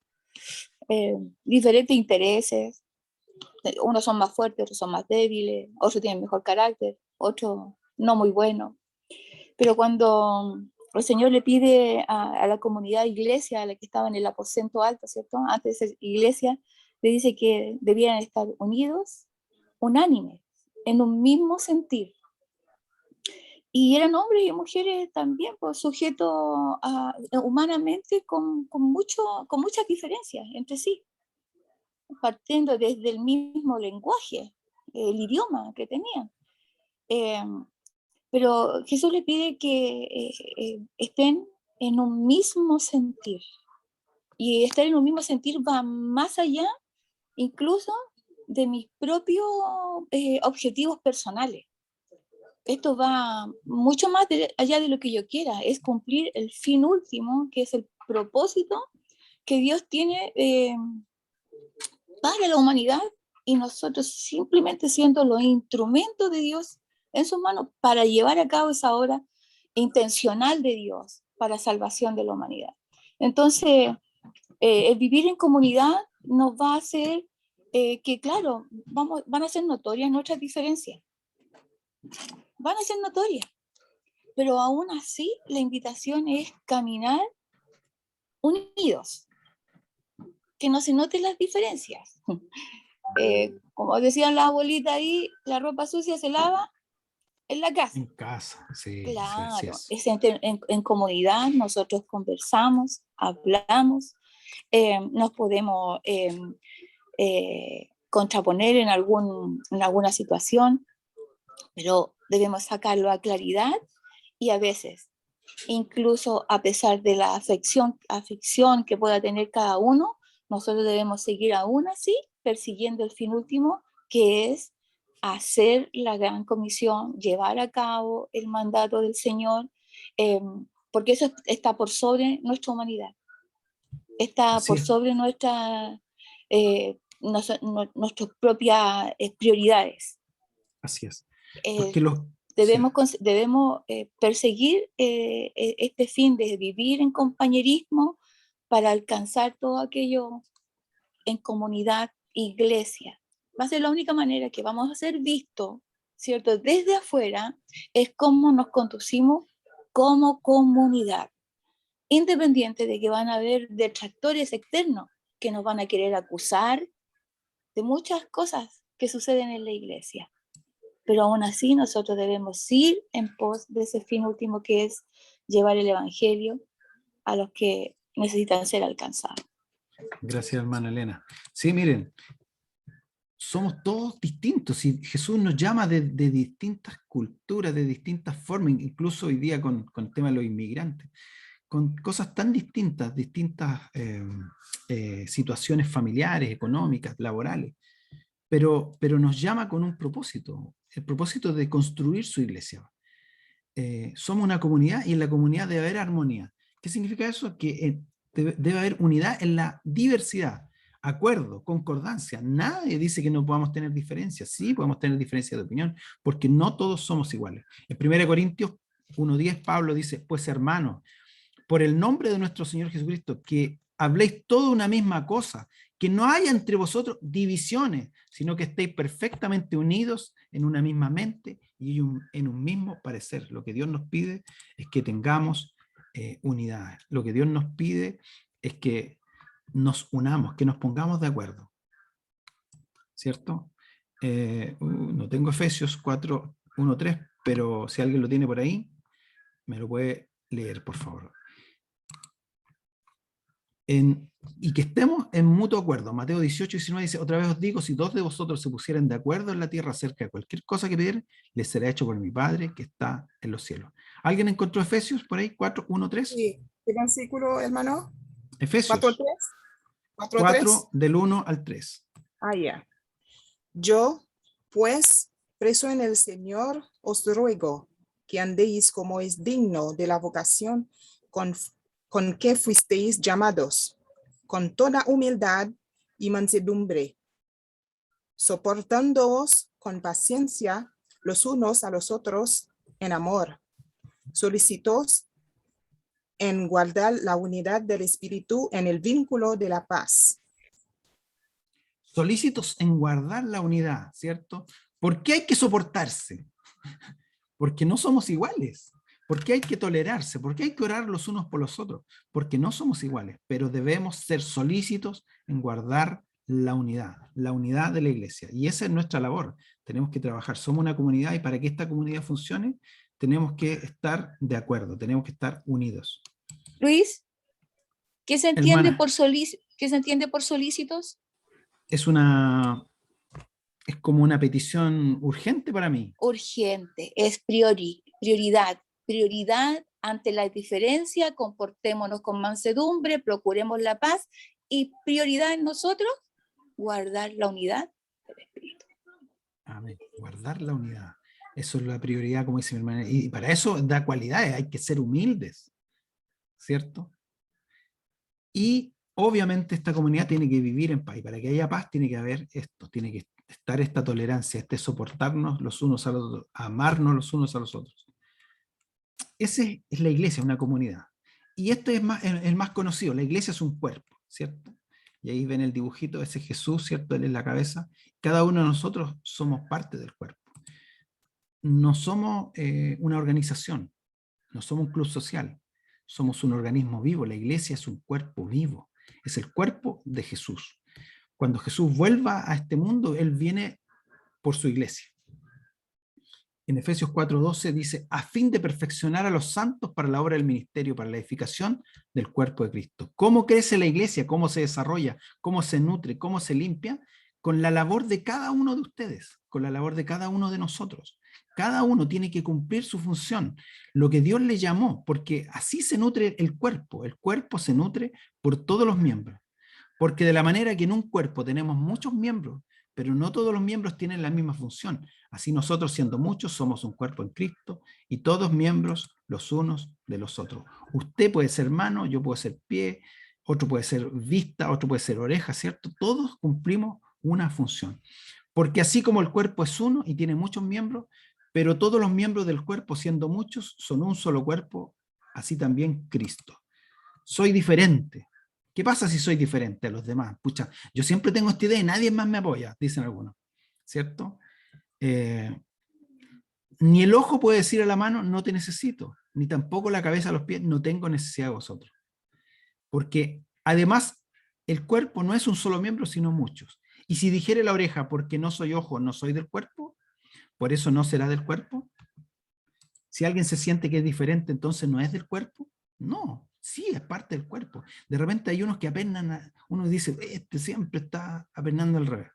diferentes intereses, unos son más fuertes, otros son más débiles, otros tienen mejor carácter, otros no muy buenos. Pero cuando el Señor le pide a la comunidad iglesia, a la que estaba en el aposento alto, ¿cierto? Antes de ser iglesia, le dice que debían estar unidos, unánimes, en un mismo sentir. Y eran hombres y mujeres también, pues, sujetos humanamente con muchas diferencias entre sí, partiendo desde el mismo lenguaje, el idioma que tenían. Pero Jesús le pide que estén en un mismo sentir. Y estar en un mismo sentir va más allá incluso de mis propios objetivos personales. Esto va mucho más allá de lo que yo quiera, es cumplir el fin último, que es el propósito que Dios tiene para la humanidad, y nosotros simplemente siendo los instrumentos de Dios en sus manos para llevar a cabo esa obra intencional de Dios para salvación de la humanidad. Entonces, el vivir en comunidad nos va a hacer que, claro, van a ser notorias nuestras diferencias. Van a ser notorias, pero aún así la invitación es caminar unidos, que no se noten las diferencias. Como decían las abuelitas ahí, la ropa sucia se lava en la casa. En casa, sí. Claro, Sí. es en comunidad, nosotros conversamos, hablamos, nos podemos contraponer en alguna situación, pero debemos sacarlo a claridad, y a veces, incluso a pesar de la afección que pueda tener cada uno, nosotros debemos seguir aún así persiguiendo el fin último, que es hacer la gran comisión, llevar a cabo el mandato del Señor, porque eso está por sobre nuestra humanidad, está por sobre nuestras propias prioridades. Así es. Debemos perseguir este fin de vivir en compañerismo para alcanzar todo aquello en comunidad, iglesia. Va a ser la única manera que vamos a ser vistos, ¿cierto? Desde afuera, es cómo nos conducimos como comunidad, independiente de que van a haber detractores externos que nos van a querer acusar de muchas cosas que suceden en la iglesia. Pero aún así nosotros debemos ir en pos de ese fin último, que es llevar el evangelio a los que necesitan ser alcanzados. Gracias, hermana Elena. Sí, miren, somos todos distintos y Jesús nos llama de distintas culturas, de distintas formas, incluso hoy día con el tema de los inmigrantes, con cosas tan distintas situaciones familiares, económicas, laborales, pero nos llama con un propósito, el propósito de construir su iglesia. Somos una comunidad y en la comunidad debe haber armonía. ¿Qué significa eso? Que debe haber unidad en la diversidad, acuerdo, concordancia. Nadie dice que no podamos tener diferencias. Sí, podemos tener diferencias de opinión, porque no todos somos iguales. En 1 Corintios 1:10 Pablo dice, pues hermanos, por el nombre de nuestro Señor Jesucristo, que habléis toda una misma cosa, que no haya entre vosotros divisiones, sino que estéis perfectamente unidos en una misma mente y en un mismo parecer. Lo que Dios nos pide es que tengamos unidad. Lo que Dios nos pide es que nos unamos, que nos pongamos de acuerdo. ¿Cierto? No tengo Efesios 4:1-3, pero si alguien lo tiene por ahí, me lo puede leer, por favor. Y que estemos en mutuo acuerdo. Mateo 18:19 dice, otra vez os digo, si dos de vosotros se pusieran de acuerdo en la tierra acerca de cualquier cosa que pidieran, les será hecho por mi Padre que está en los cielos. ¿Alguien encontró Efesios por ahí? 4:1-3. Sí. ¿Qué versículo, hermano? Efesios 4 del 1 al 3. Ah, ya. Yo, pues, preso en el Señor, os ruego que andéis como es digno de la vocación con que fuisteis llamados, con toda humildad y mansedumbre, soportándoos con paciencia los unos a los otros en amor, solícitos en guardar la unidad del Espíritu en el vínculo de la paz. Solícitos en guardar la unidad, ¿cierto? ¿Por qué hay que soportarse? Porque no somos iguales. ¿Por qué hay que tolerarse? ¿Por qué hay que orar los unos por los otros? Porque no somos iguales, pero debemos ser solícitos en guardar la unidad de la iglesia. Y esa es nuestra labor. Tenemos que trabajar. Somos una comunidad y para que esta comunidad funcione, tenemos que estar de acuerdo, tenemos que estar unidos. Luis, ¿qué se entiende Hermana. ¿Qué se entiende por solícitos? Es como una petición urgente para mí. Urgente, es prioridad ante la diferencia, comportémonos con mansedumbre, procuremos la paz y prioridad en nosotros, guardar la unidad del Espíritu. Amén. Guardar la unidad. Eso es la prioridad, como dice mi hermana. Y para eso da cualidades, hay que ser humildes, ¿cierto? Y obviamente esta comunidad tiene que vivir en paz. Y para que haya paz tiene que haber esto, tiene que estar esta tolerancia, este soportarnos los unos a los otros, amarnos los unos a los otros. Esa es la iglesia, una comunidad. Y esto es el más conocido, la iglesia es un cuerpo, ¿cierto? Y ahí ven el dibujito, ese Jesús, ¿cierto? Él es la cabeza. Cada uno de nosotros somos parte del cuerpo. No somos una organización, no somos un club social, somos un organismo vivo. La iglesia es un cuerpo vivo, es el cuerpo de Jesús. Cuando Jesús vuelva a este mundo, Él viene por su iglesia. En Efesios 4:12 dice, a fin de perfeccionar a los santos para la obra del ministerio, para la edificación del cuerpo de Cristo. ¿Cómo crece la iglesia? ¿Cómo se desarrolla? ¿Cómo se nutre? ¿Cómo se limpia? Con la labor de cada uno de ustedes, con la labor de cada uno de nosotros. Cada uno tiene que cumplir su función, lo que Dios le llamó, porque así se nutre el cuerpo se nutre por todos los miembros. Porque de la manera que en un cuerpo tenemos muchos miembros, pero no todos los miembros tienen la misma función. Así nosotros, siendo muchos, somos un cuerpo en Cristo y todos miembros los unos de los otros. Usted puede ser mano, yo puedo ser pie, otro puede ser vista, otro puede ser oreja, ¿cierto? Todos cumplimos una función. Porque así como el cuerpo es uno y tiene muchos miembros, pero todos los miembros del cuerpo, siendo muchos, son un solo cuerpo, así también Cristo. Soy diferente. ¿Qué pasa si soy diferente a los demás? Pucha, yo siempre tengo esta idea y nadie más me apoya, dicen algunos, ¿cierto? Ni el ojo puede decir a la mano, no te necesito, ni tampoco la cabeza a los pies, no tengo necesidad de vosotros. Porque además el cuerpo no es un solo miembro, sino muchos. Y si dijere la oreja, porque no soy ojo, no soy del cuerpo, por eso no será del cuerpo. Si alguien se siente que es diferente, entonces no es del cuerpo. No, sí, es parte del cuerpo. De repente hay unos que apernan, uno dice, este siempre está apernando al revés.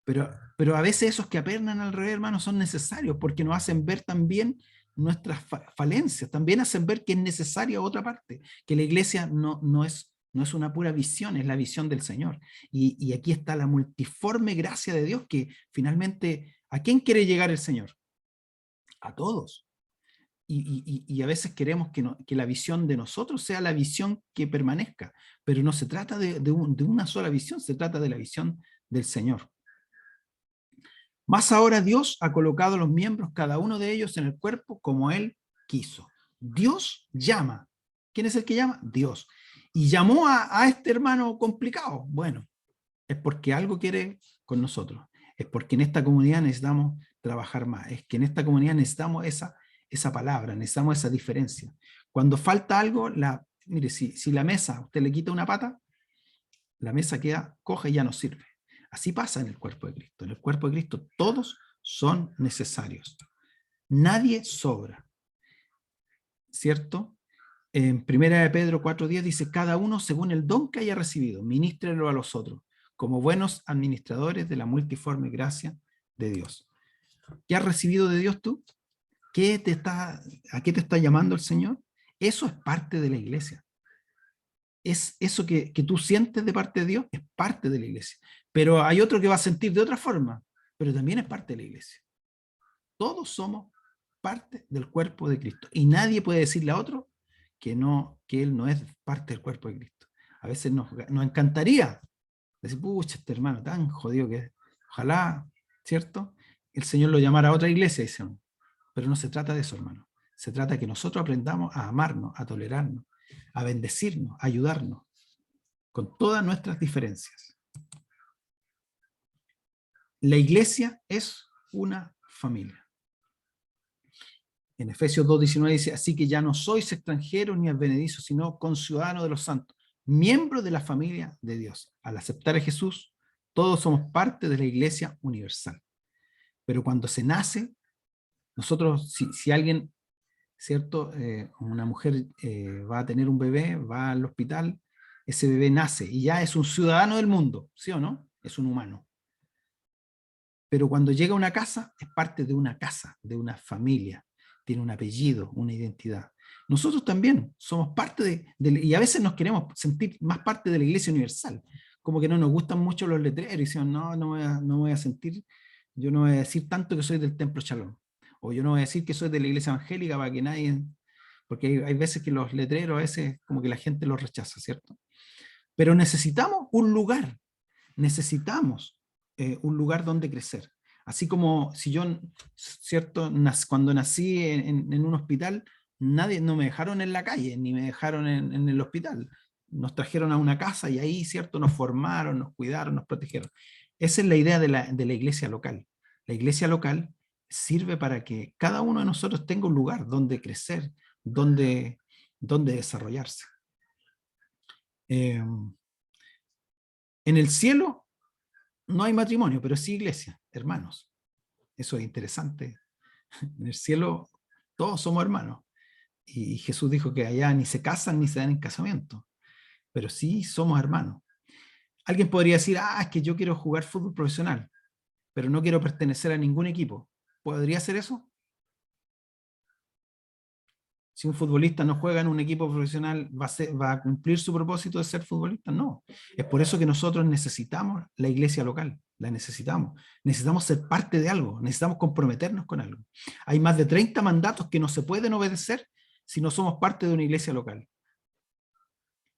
Pero a veces esos que apernan al revés, hermanos, son necesarios porque nos hacen ver también nuestras falencias, también hacen ver que es necesaria otra parte, que la iglesia no es una pura visión, es la visión del Señor. Y aquí está la multiforme gracia de Dios que finalmente, ¿a quién quiere llegar el Señor? A todos. Y a veces queremos que la visión de nosotros sea la visión que permanezca, pero no se trata de una sola visión, se trata de la visión del Señor. Más ahora Dios ha colocado los miembros, cada uno de ellos, en el cuerpo como Él quiso. Dios llama. ¿Quién es el que llama? Dios. Y llamó a este hermano complicado. Bueno, es porque algo quiere con nosotros. Es porque en esta comunidad necesitamos trabajar más. Es que en esta comunidad necesitamos esa palabra, necesitamos esa diferencia. Cuando falta algo, mire, si la mesa, usted le quita una pata, la mesa queda coja y ya no sirve. Así pasa en el cuerpo de Cristo. En el cuerpo de Cristo todos son necesarios. Nadie sobra. ¿Cierto? En 1 Pedro 4:10 dice, cada uno según el don que haya recibido, ministrelo a los otros, como buenos administradores de la multiforme gracia de Dios. ¿Qué has recibido de Dios tú? ¿A qué te está llamando el Señor? Eso es parte de la iglesia. Es eso que tú sientes de parte de Dios, es parte de la iglesia. Pero hay otro que va a sentir de otra forma, pero también es parte de la iglesia. Todos somos parte del cuerpo de Cristo. Y nadie puede decirle a otro que él no es parte del cuerpo de Cristo. A veces nos encantaría decir, pucha, este hermano tan jodido que es. Ojalá, ¿cierto? El Señor lo llamara a otra iglesia, dicen. Pero no se trata de eso, hermano. Se trata de que nosotros aprendamos a amarnos, a tolerarnos, a bendecirnos, a ayudarnos, con todas nuestras diferencias. La iglesia es una familia. En Efesios 2:19 dice, así que ya no sois extranjeros ni advenedizos, sino conciudadanos de los santos, miembros de la familia de Dios. Al aceptar a Jesús, todos somos parte de la iglesia universal. Pero cuando se nace, nosotros, si alguien, ¿cierto? Una mujer va a tener un bebé, va al hospital, ese bebé nace y ya es un ciudadano del mundo, ¿sí o no? Es un humano. Pero cuando llega a una casa, es parte de una casa, de una familia, tiene un apellido, una identidad. Nosotros también somos parte y a veces nos queremos sentir más parte de la iglesia universal, como que no nos gustan mucho los letreros y decimos, no voy a sentir, yo no voy a decir tanto que soy del Templo Shalom, o yo no voy a decir que soy de la iglesia evangélica para que nadie, porque hay veces que los letreros a veces como que la gente los rechaza, ¿cierto? Pero necesitamos un lugar donde crecer. Así como si yo, ¿cierto? Cuando nací en un hospital, no me dejaron en la calle, ni me dejaron en el hospital. Nos trajeron a una casa y ahí, ¿cierto? Nos formaron, nos cuidaron, nos protegieron. Esa es la idea de la iglesia local. La iglesia local sirve para que cada uno de nosotros tenga un lugar donde crecer, donde desarrollarse. En el cielo no hay matrimonio, pero sí iglesia, hermanos. Eso es interesante. En el cielo todos somos hermanos. Y Jesús dijo que allá ni se casan ni se dan en casamiento, pero sí somos hermanos. Alguien podría decir, es que yo quiero jugar fútbol profesional, pero no quiero pertenecer a ningún equipo. ¿Podría ser eso? Si un futbolista no juega en un equipo profesional, ¿va a cumplir su propósito de ser futbolista? No. Es por eso que nosotros necesitamos la iglesia local. La necesitamos. Necesitamos ser parte de algo. Necesitamos comprometernos con algo. Hay más de 30 mandatos que no se pueden obedecer si no somos parte de una iglesia local.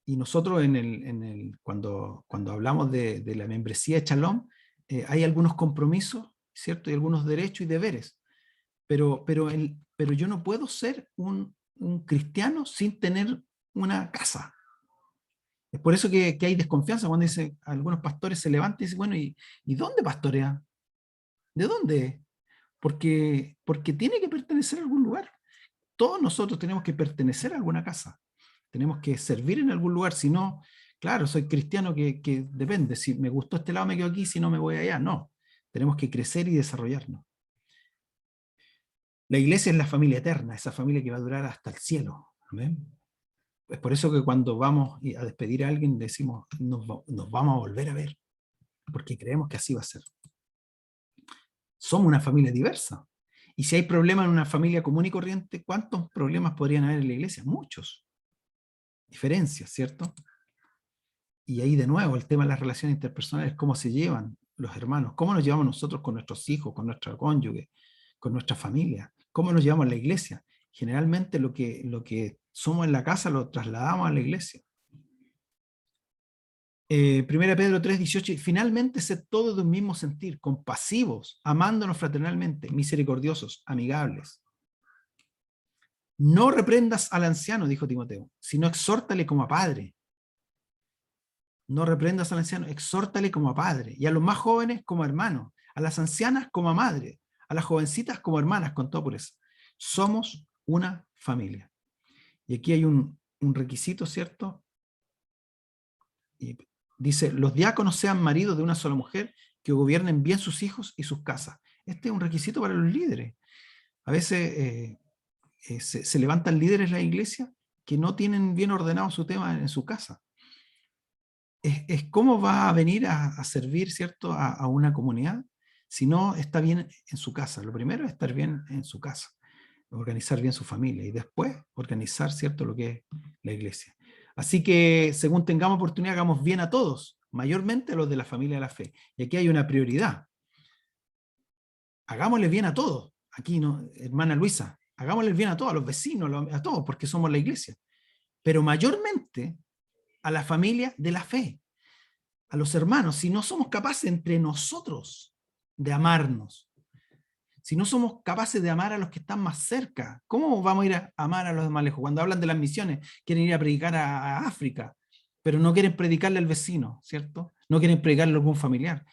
Y nosotros cuando hablamos de la membresía de Shalom, hay algunos compromisos, ¿cierto? Y algunos derechos y deberes. Pero yo no puedo ser un cristiano sin tener una casa. Es por eso que hay desconfianza cuando algunos pastores se levantan y dicen, bueno, ¿y dónde pastorea? ¿De dónde? Porque tiene que pertenecer a algún lugar. Todos nosotros tenemos que pertenecer a alguna casa. Tenemos que servir en algún lugar. Si no, claro, soy cristiano que depende. Si me gustó este lado me quedo aquí, si no me voy allá. No, tenemos que crecer y desarrollarnos. La iglesia es la familia eterna, esa familia que va a durar hasta el cielo. ¿Amén? Es por eso que cuando vamos a despedir a alguien decimos, nos vamos a volver a ver, porque creemos que así va a ser. Somos una familia diversa. Y si hay problemas en una familia común y corriente, ¿cuántos problemas podrían haber en la iglesia? Muchos. Diferencias, ¿cierto? Y ahí de nuevo el tema de las relaciones interpersonales, cómo se llevan los hermanos, cómo nos llevamos nosotros con nuestros hijos, con nuestra cónyuge, con nuestra familia, cómo nos llevamos a la iglesia. Generalmente lo que somos en la casa lo trasladamos a la iglesia. 1 Pedro 3:18, finalmente sed todos de un mismo sentir, compasivos, amándonos fraternalmente, misericordiosos, amigables. No reprendas al anciano, dijo Timoteo, sino exhórtale como a padre. No reprendas al anciano, exhórtale como a padre. Y a los más jóvenes como a hermanos, a las ancianas como a madre, a las jovencitas como hermanas, con todo por eso. Somos una familia. Y aquí hay un requisito, ¿cierto? Y dice, los diáconos sean maridos de una sola mujer, que gobiernen bien sus hijos y sus casas. Este es un requisito para los líderes. A veces se levantan líderes en la iglesia que no tienen bien ordenado su tema en su casa. Es cómo va a venir a servir, ¿cierto?, a una comunidad si no está bien en su casa. Lo primero es estar bien en su casa, organizar bien su familia y después organizar, ¿cierto?, lo que es la iglesia. Así que según tengamos oportunidad, hagamos bien a todos, mayormente a los de la familia de la fe. Y aquí hay una prioridad. Hagámosle bien a todos. Aquí, ¿no, hermana Luisa? Hagámosle bien a todos, a los vecinos, a todos, porque somos la iglesia. Pero mayormente a la familia de la fe, a los hermanos. Si no somos capaces entre nosotros de amarnos, si no somos capaces de amar a los que están más cerca, ¿cómo vamos a ir a amar a los de más lejos? Cuando hablan de las misiones, quieren ir a predicar a África, pero no quieren predicarle al vecino, ¿cierto? No quieren predicarle a algún familiar.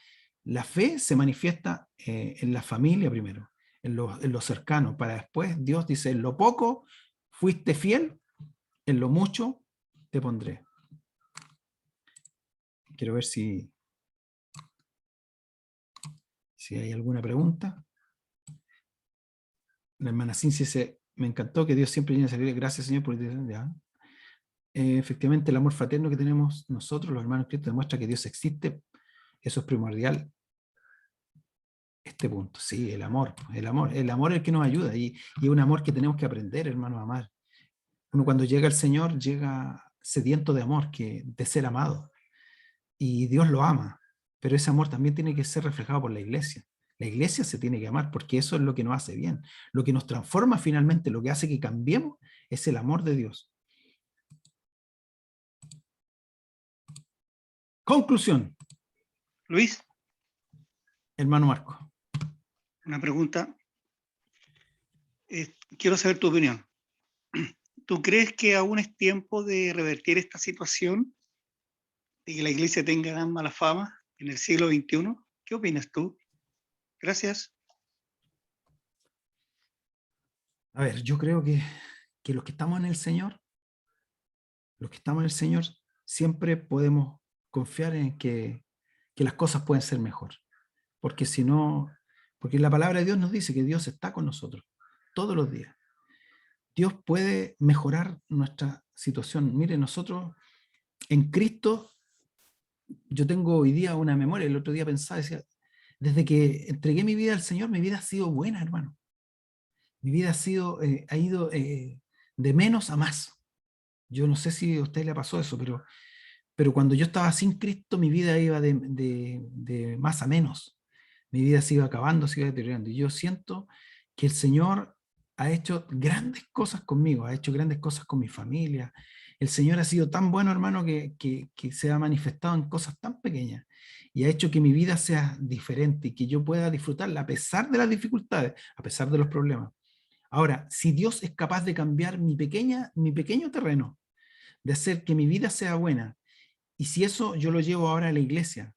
La fe se manifiesta en la familia primero, en lo cercano, para después Dios dice, en lo poco fuiste fiel, en lo mucho te pondré. Quiero ver si hay alguna pregunta. La hermana Cincy dice, me encantó que Dios siempre llene de sabiduría. Gracias, Señor, por ya. Efectivamente, el amor fraterno que tenemos nosotros, los hermanos en Cristo, demuestra que Dios existe. Eso es primordial. Este punto, sí, el amor es el que nos ayuda y es un amor que tenemos que aprender, hermanos, a amar. Uno cuando llega al Señor, llega sediento de amor, de ser amado. Y Dios lo ama, pero ese amor también tiene que ser reflejado por la iglesia. La iglesia se tiene que amar porque eso es lo que nos hace bien. Lo que nos transforma finalmente, lo que hace que cambiemos, es el amor de Dios. Conclusión. Luis, Hermano Marco. una pregunta. Quiero saber tu opinión. ¿Tú crees que aún es tiempo de revertir esta situación de que la iglesia tenga tan mala fama en el siglo XXI? ¿Qué opinas tú? Gracias. A ver, yo creo que los que estamos en el Señor, siempre podemos confiar en que las cosas pueden ser mejor. Porque si no, porque la palabra de Dios nos dice que Dios está con nosotros todos los días. Dios puede mejorar nuestra situación. Mire, nosotros en Cristo, yo tengo hoy día una memoria, el otro día pensaba, decía, desde que entregué mi vida al Señor, mi vida ha sido buena, hermano. Mi vida ha ido de menos a más. Yo no sé si a usted le pasó eso, pero cuando yo estaba sin Cristo, mi vida iba de más a menos. Mi vida se iba acabando, se iba deteriorando. Y yo siento que el Señor ha hecho grandes cosas conmigo, ha hecho grandes cosas con mi familia. El Señor ha sido tan bueno, hermano, que se ha manifestado en cosas tan pequeñas y ha hecho que mi vida sea diferente y que yo pueda disfrutarla a pesar de las dificultades, a pesar de los problemas. Ahora, si Dios es capaz de cambiar mi pequeño terreno, de hacer que mi vida sea buena, y si eso yo lo llevo ahora a la iglesia,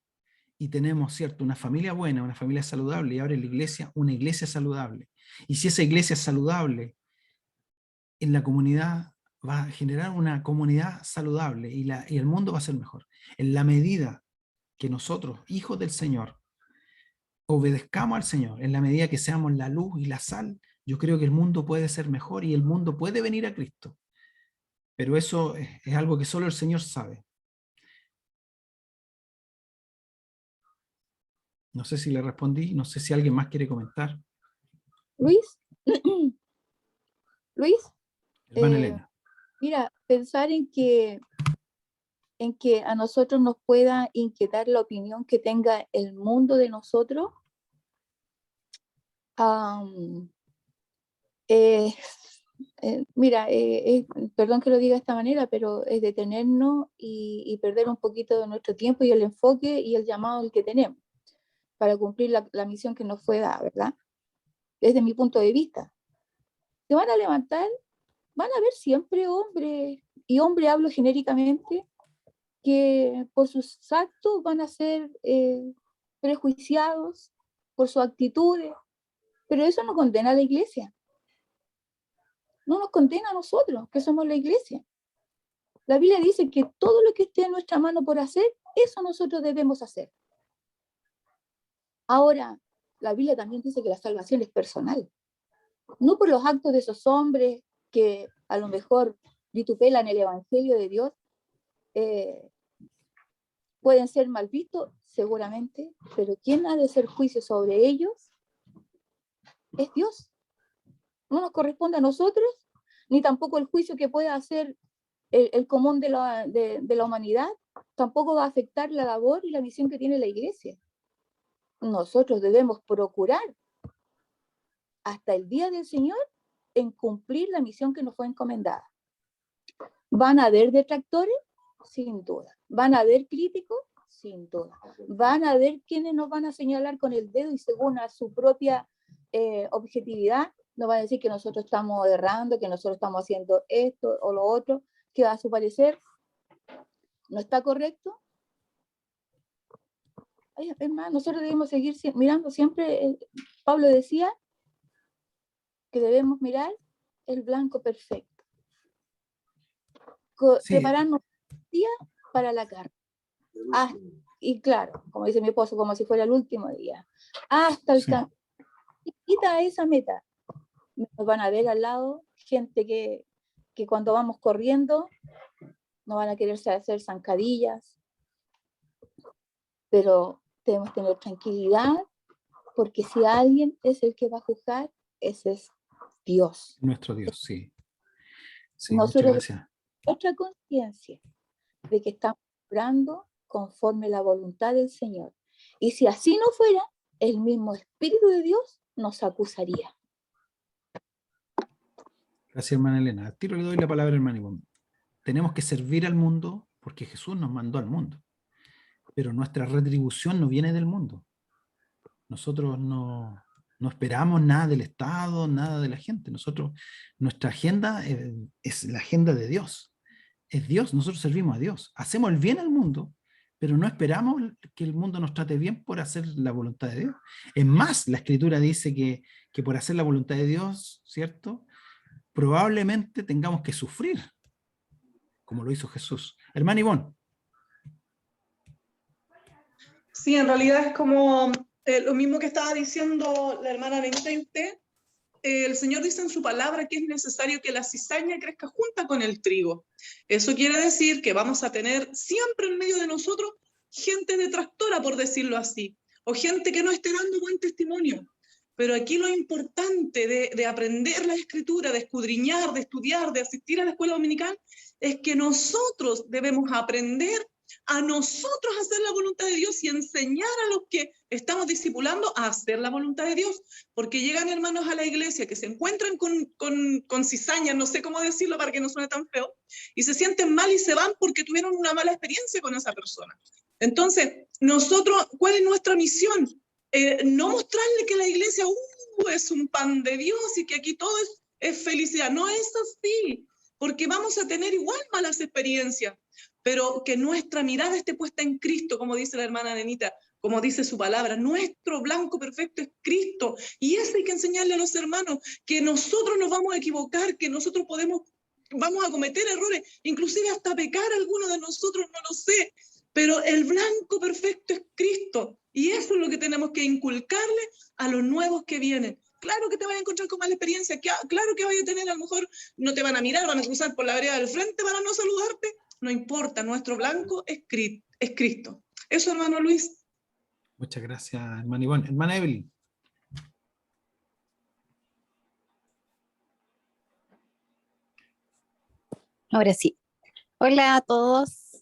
y tenemos, ¿cierto?, una familia buena, una familia saludable, y ahora en la iglesia, una iglesia saludable. Y si esa iglesia es saludable, en la comunidad va a generar una comunidad saludable y el mundo va a ser mejor. En la medida que nosotros, hijos del Señor, obedezcamos al Señor, en la medida que seamos la luz y la sal, yo creo que el mundo puede ser mejor y el mundo puede venir a Cristo. Pero eso es algo que solo el Señor sabe. No sé si le respondí, no sé si alguien más quiere comentar. Luis, Luis, Hermana Elena. mira, pensar en que a nosotros nos pueda inquietar la opinión que tenga el mundo de nosotros, mira, perdón que lo diga de esta manera, pero es detenernos y perder un poquito de nuestro tiempo y el enfoque y el llamado el que tenemos para cumplir la misión que nos fue dada, ¿verdad? Desde mi punto de vista. Se van a levantar, van a haber siempre hombres, y hombre hablo genéricamente, que por sus actos van a ser prejuiciados por sus actitudes, pero eso no condena a la iglesia. No nos condena a nosotros, que somos la iglesia. La Biblia dice que todo lo que esté en nuestra mano por hacer, eso nosotros debemos hacer. Ahora, la Biblia también dice que la salvación es personal. No por los actos de esos hombres que a lo mejor vitupelan el evangelio de Dios, pueden ser mal vistos, seguramente, pero quien ha de hacer juicio sobre ellos es Dios. No nos corresponde a nosotros, ni tampoco el juicio que pueda hacer el común de la humanidad, tampoco va a afectar la labor y la misión que tiene la iglesia. Nosotros debemos procurar hasta el día del Señor en cumplir la misión que nos fue encomendada. ¿Van a haber detractores? Sin duda. ¿Van a haber críticos? Sin duda. ¿Van a haber quienes nos van a señalar con el dedo y según a su propia objetividad nos van a decir que nosotros estamos errando, que nosotros estamos haciendo esto o lo otro, que a su parecer no está correcto? Ay, hermano, nosotros debemos seguir mirando siempre, Pablo decía que debemos mirar el blanco perfecto. Sí. Prepararnos día para la carne. Y claro, como dice mi esposo, como si fuera el último día. Hasta el quita esa meta. Nos van a ver al lado gente que cuando vamos corriendo no van a querer hacer zancadillas, pero debemos tener tranquilidad, porque si alguien es el que va a juzgar, ese es Dios. Nuestro Dios, sí. Sí, muchas Nosotros gracias. otra conciencia de que estamos obrando conforme la voluntad del Señor. Y si así no fuera, el mismo Espíritu de Dios nos acusaría. Gracias, hermana Elena. Al tiro le doy la palabra, hermano Ivonne. Tenemos que servir al mundo porque Jesús nos mandó al mundo. Pero nuestra retribución no viene del mundo. Nosotros no esperamos nada del Estado, nada de la gente. Nuestra agenda es la agenda de Dios. Es Dios, nosotros servimos a Dios. Hacemos el bien al mundo, pero no esperamos que el mundo nos trate bien por hacer la voluntad de Dios. Es más, la Escritura dice que por hacer la voluntad de Dios, ¿cierto? Probablemente tengamos que sufrir, como lo hizo Jesús. Hermana Ivonne. Sí, en realidad es como lo mismo que estaba diciendo la hermana Benita y usted. El Señor dice en su palabra que es necesario que la cizaña crezca junta con el trigo. Eso quiere decir que vamos a tener siempre en medio de nosotros gente detractora, por decirlo así, o gente que no esté dando buen testimonio. Pero aquí lo importante de aprender la Escritura, de escudriñar, de estudiar, de asistir a la escuela dominical, es que nosotros debemos aprender a nosotros hacer la voluntad de Dios y enseñar a los que estamos discipulando a hacer la voluntad de Dios, porque llegan hermanos a la iglesia que se encuentran con cizañas, no sé cómo decirlo para que no suene tan feo, y se sienten mal y se van porque tuvieron una mala experiencia con esa persona. Entonces, nosotros, ¿cuál es nuestra misión? No mostrarle que la iglesia es un pan de Dios y que aquí todo es felicidad. No es así, porque vamos a tener igual malas experiencias, pero que nuestra mirada esté puesta en Cristo, como dice la hermana Benita, como dice su palabra. Nuestro blanco perfecto es Cristo, y eso hay que enseñarle a los hermanos, que nosotros nos vamos a equivocar, que nosotros vamos a cometer errores, inclusive hasta pecar algunos de nosotros, no lo sé, pero el blanco perfecto es Cristo, y eso es lo que tenemos que inculcarle a los nuevos que vienen. Claro que te vas a encontrar con mala experiencia, claro que vas a tener, a lo mejor no te van a mirar, van a cruzar por la vereda del frente para no saludarte, no importa, nuestro blanco es Cristo. Eso, hermano Luis. Muchas gracias, hermana Ivonne. Hermana Evelyn. Ahora sí. Hola a todos.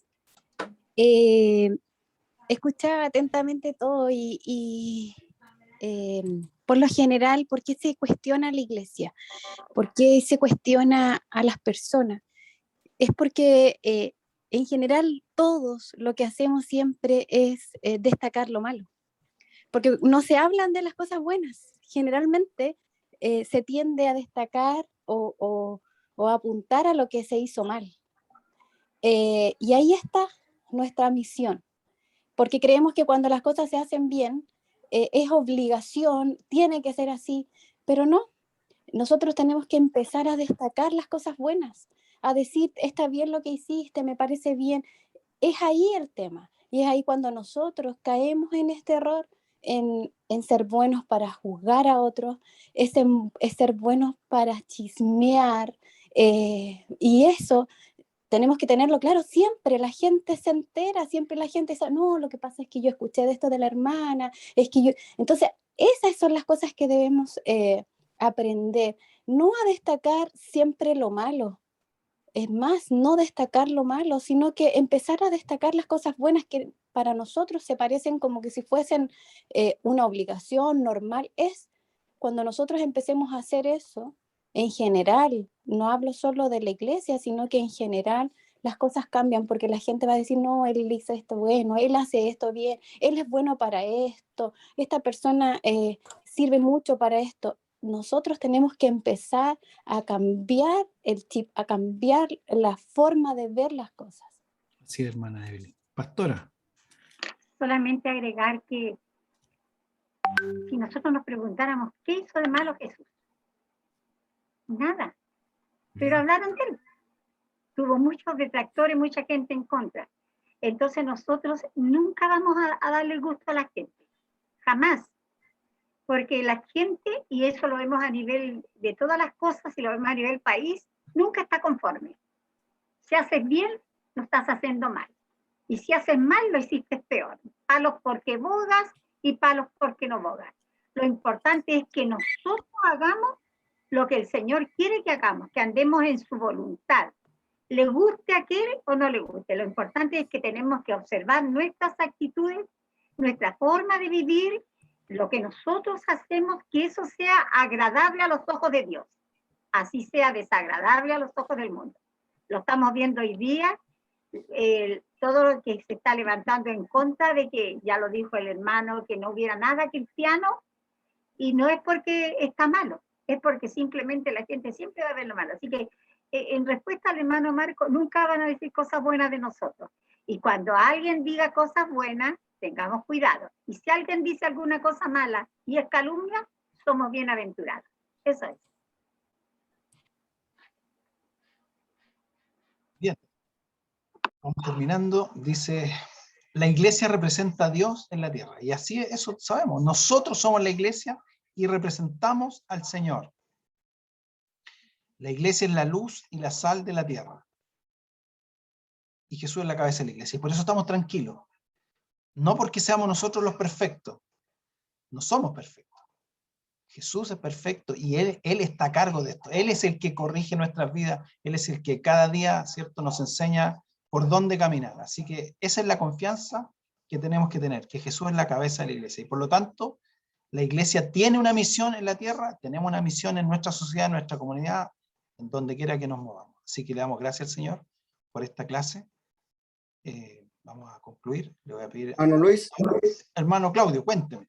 Escuchaba atentamente todo y por lo general, ¿por qué se cuestiona la iglesia? ¿Por qué se cuestiona a las personas? Es porque en general todos lo que hacemos siempre es destacar lo malo, porque no se hablan de las cosas buenas. Generalmente se tiende a destacar o apuntar a lo que se hizo mal. Y ahí está nuestra misión, porque creemos que cuando las cosas se hacen bien, es obligación, tiene que ser así, pero no. Nosotros tenemos que empezar a destacar las cosas buenas, a decir, está bien lo que hiciste, me parece bien. Es ahí el tema, y es ahí cuando nosotros caemos en este error, en ser buenos para juzgar a otros, es ser buenos para chismear, y eso tenemos que tenerlo claro. Siempre la gente se entera, siempre la gente dice, no, lo que pasa es que yo escuché de esto de la hermana, es que yo... Entonces, esas son las cosas que debemos aprender, no a destacar siempre lo malo. Es más, no destacar lo malo, sino que empezar a destacar las cosas buenas que para nosotros se parecen como que si fuesen una obligación normal. Es cuando nosotros empecemos a hacer eso, en general, no hablo solo de la iglesia, sino que en general las cosas cambian, porque la gente va a decir, no, él hizo esto bueno, él hace esto bien, él es bueno para esto, esta persona sirve mucho para esto. Nosotros tenemos que empezar a cambiar el chip, a cambiar la forma de ver las cosas. Sí, hermana Evelyn. Pastora. solamente agregar que si nosotros nos preguntáramos, ¿qué hizo de malo Jesús? Nada. Pero hablaron de él. Tuvo muchos detractores, mucha gente en contra. Entonces nosotros nunca vamos a darle el gusto a la gente. Jamás. Porque la gente, y eso lo vemos a nivel de todas las cosas, y lo vemos a nivel país, nunca está conforme. Si haces bien, lo estás haciendo mal. Y si haces mal, lo hiciste peor. Palos porque bogas y palos porque no bogas. Lo importante es que nosotros hagamos lo que el Señor quiere que hagamos, que andemos en su voluntad. Le guste a aquel o no le guste. Lo importante es que tenemos que observar nuestras actitudes, nuestra forma de vivir, lo que nosotros hacemos, que eso sea agradable a los ojos de Dios. Así sea desagradable a los ojos del mundo. Lo estamos viendo hoy día, todo lo que se está levantando en contra de que, ya lo dijo el hermano, que no hubiera nada cristiano, y no es porque está malo, es porque simplemente la gente siempre va a ver lo malo. Así que, en respuesta al hermano Marco, nunca van a decir cosas buenas de nosotros. Y cuando alguien diga cosas buenas, tengamos cuidado. Y si alguien dice alguna cosa mala y es calumnia, somos bienaventurados. Eso es. Bien. Vamos terminando. Dice, la iglesia representa a Dios en la tierra. Y así eso sabemos. Nosotros somos la iglesia y representamos al Señor. La iglesia es la luz y la sal de la tierra. Y Jesús es la cabeza de la iglesia. Y por eso estamos tranquilos. No porque seamos nosotros los perfectos. No somos perfectos. Jesús es perfecto y Él está a cargo de esto. Él es el que corrige nuestras vidas. Él es el que cada día, ¿cierto?, nos enseña por dónde caminar. Así que esa es la confianza que tenemos que tener, que Jesús es la cabeza de la iglesia. Y por lo tanto, la iglesia tiene una misión en la tierra, tenemos una misión en nuestra sociedad, en nuestra comunidad, en donde quiera que nos movamos. Así que le damos gracias al Señor por esta clase. Vamos a concluir. Le voy a pedir Hermano Luis. Hermano Claudio, cuénteme.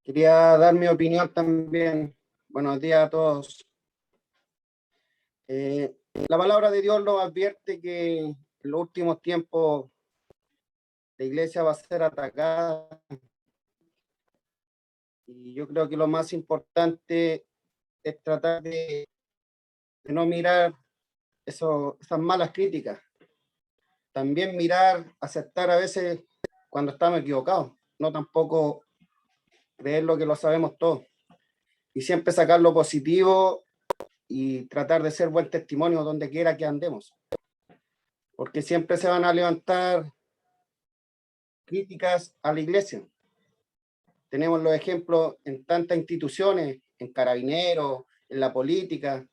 Quería dar mi opinión también. Buenos días a todos. La palabra de Dios nos advierte que en los últimos tiempos la iglesia va a ser atacada. Y yo creo que lo más importante es tratar de no mirar esas malas críticas. También mirar, aceptar a veces cuando estamos equivocados. No tampoco creer lo que lo sabemos todos. Y siempre sacar lo positivo y tratar de ser buen testimonio donde quiera que andemos. Porque siempre se van a levantar críticas a la iglesia. Tenemos los ejemplos en tantas instituciones, en carabineros, en la política,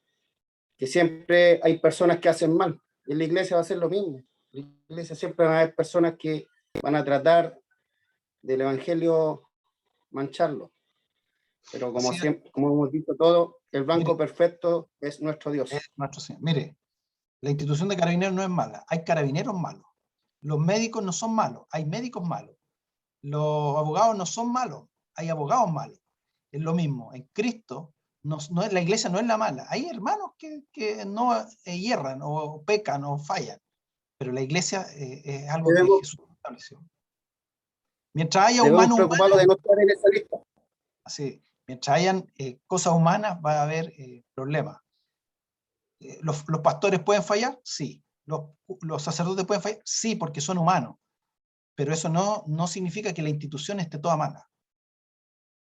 que siempre hay personas que hacen mal. Y en la iglesia va a ser lo mismo. En la iglesia siempre van a haber personas que van a tratar del evangelio mancharlo. Pero como Sí. siempre, como hemos dicho todo, el blanco perfecto es nuestro Dios. Es nuestro Señor. Mire, la institución de carabineros no es mala, hay carabineros malos. Los médicos no son malos, hay médicos malos. Los abogados no son malos, hay abogados malos. Es lo mismo, en Cristo, la iglesia no es la mala. Hay hermanos que no hierran o pecan o fallan, pero la iglesia es algo que Jesús estableció. Mientras haya humanos preocupados de no estar en esa lista. Así, mientras hayan cosas humanas, va a haber problemas. ¿Los pastores pueden fallar? Sí. ¿Los sacerdotes pueden fallar? Sí, porque son humanos. Pero eso no significa que la institución esté toda mala.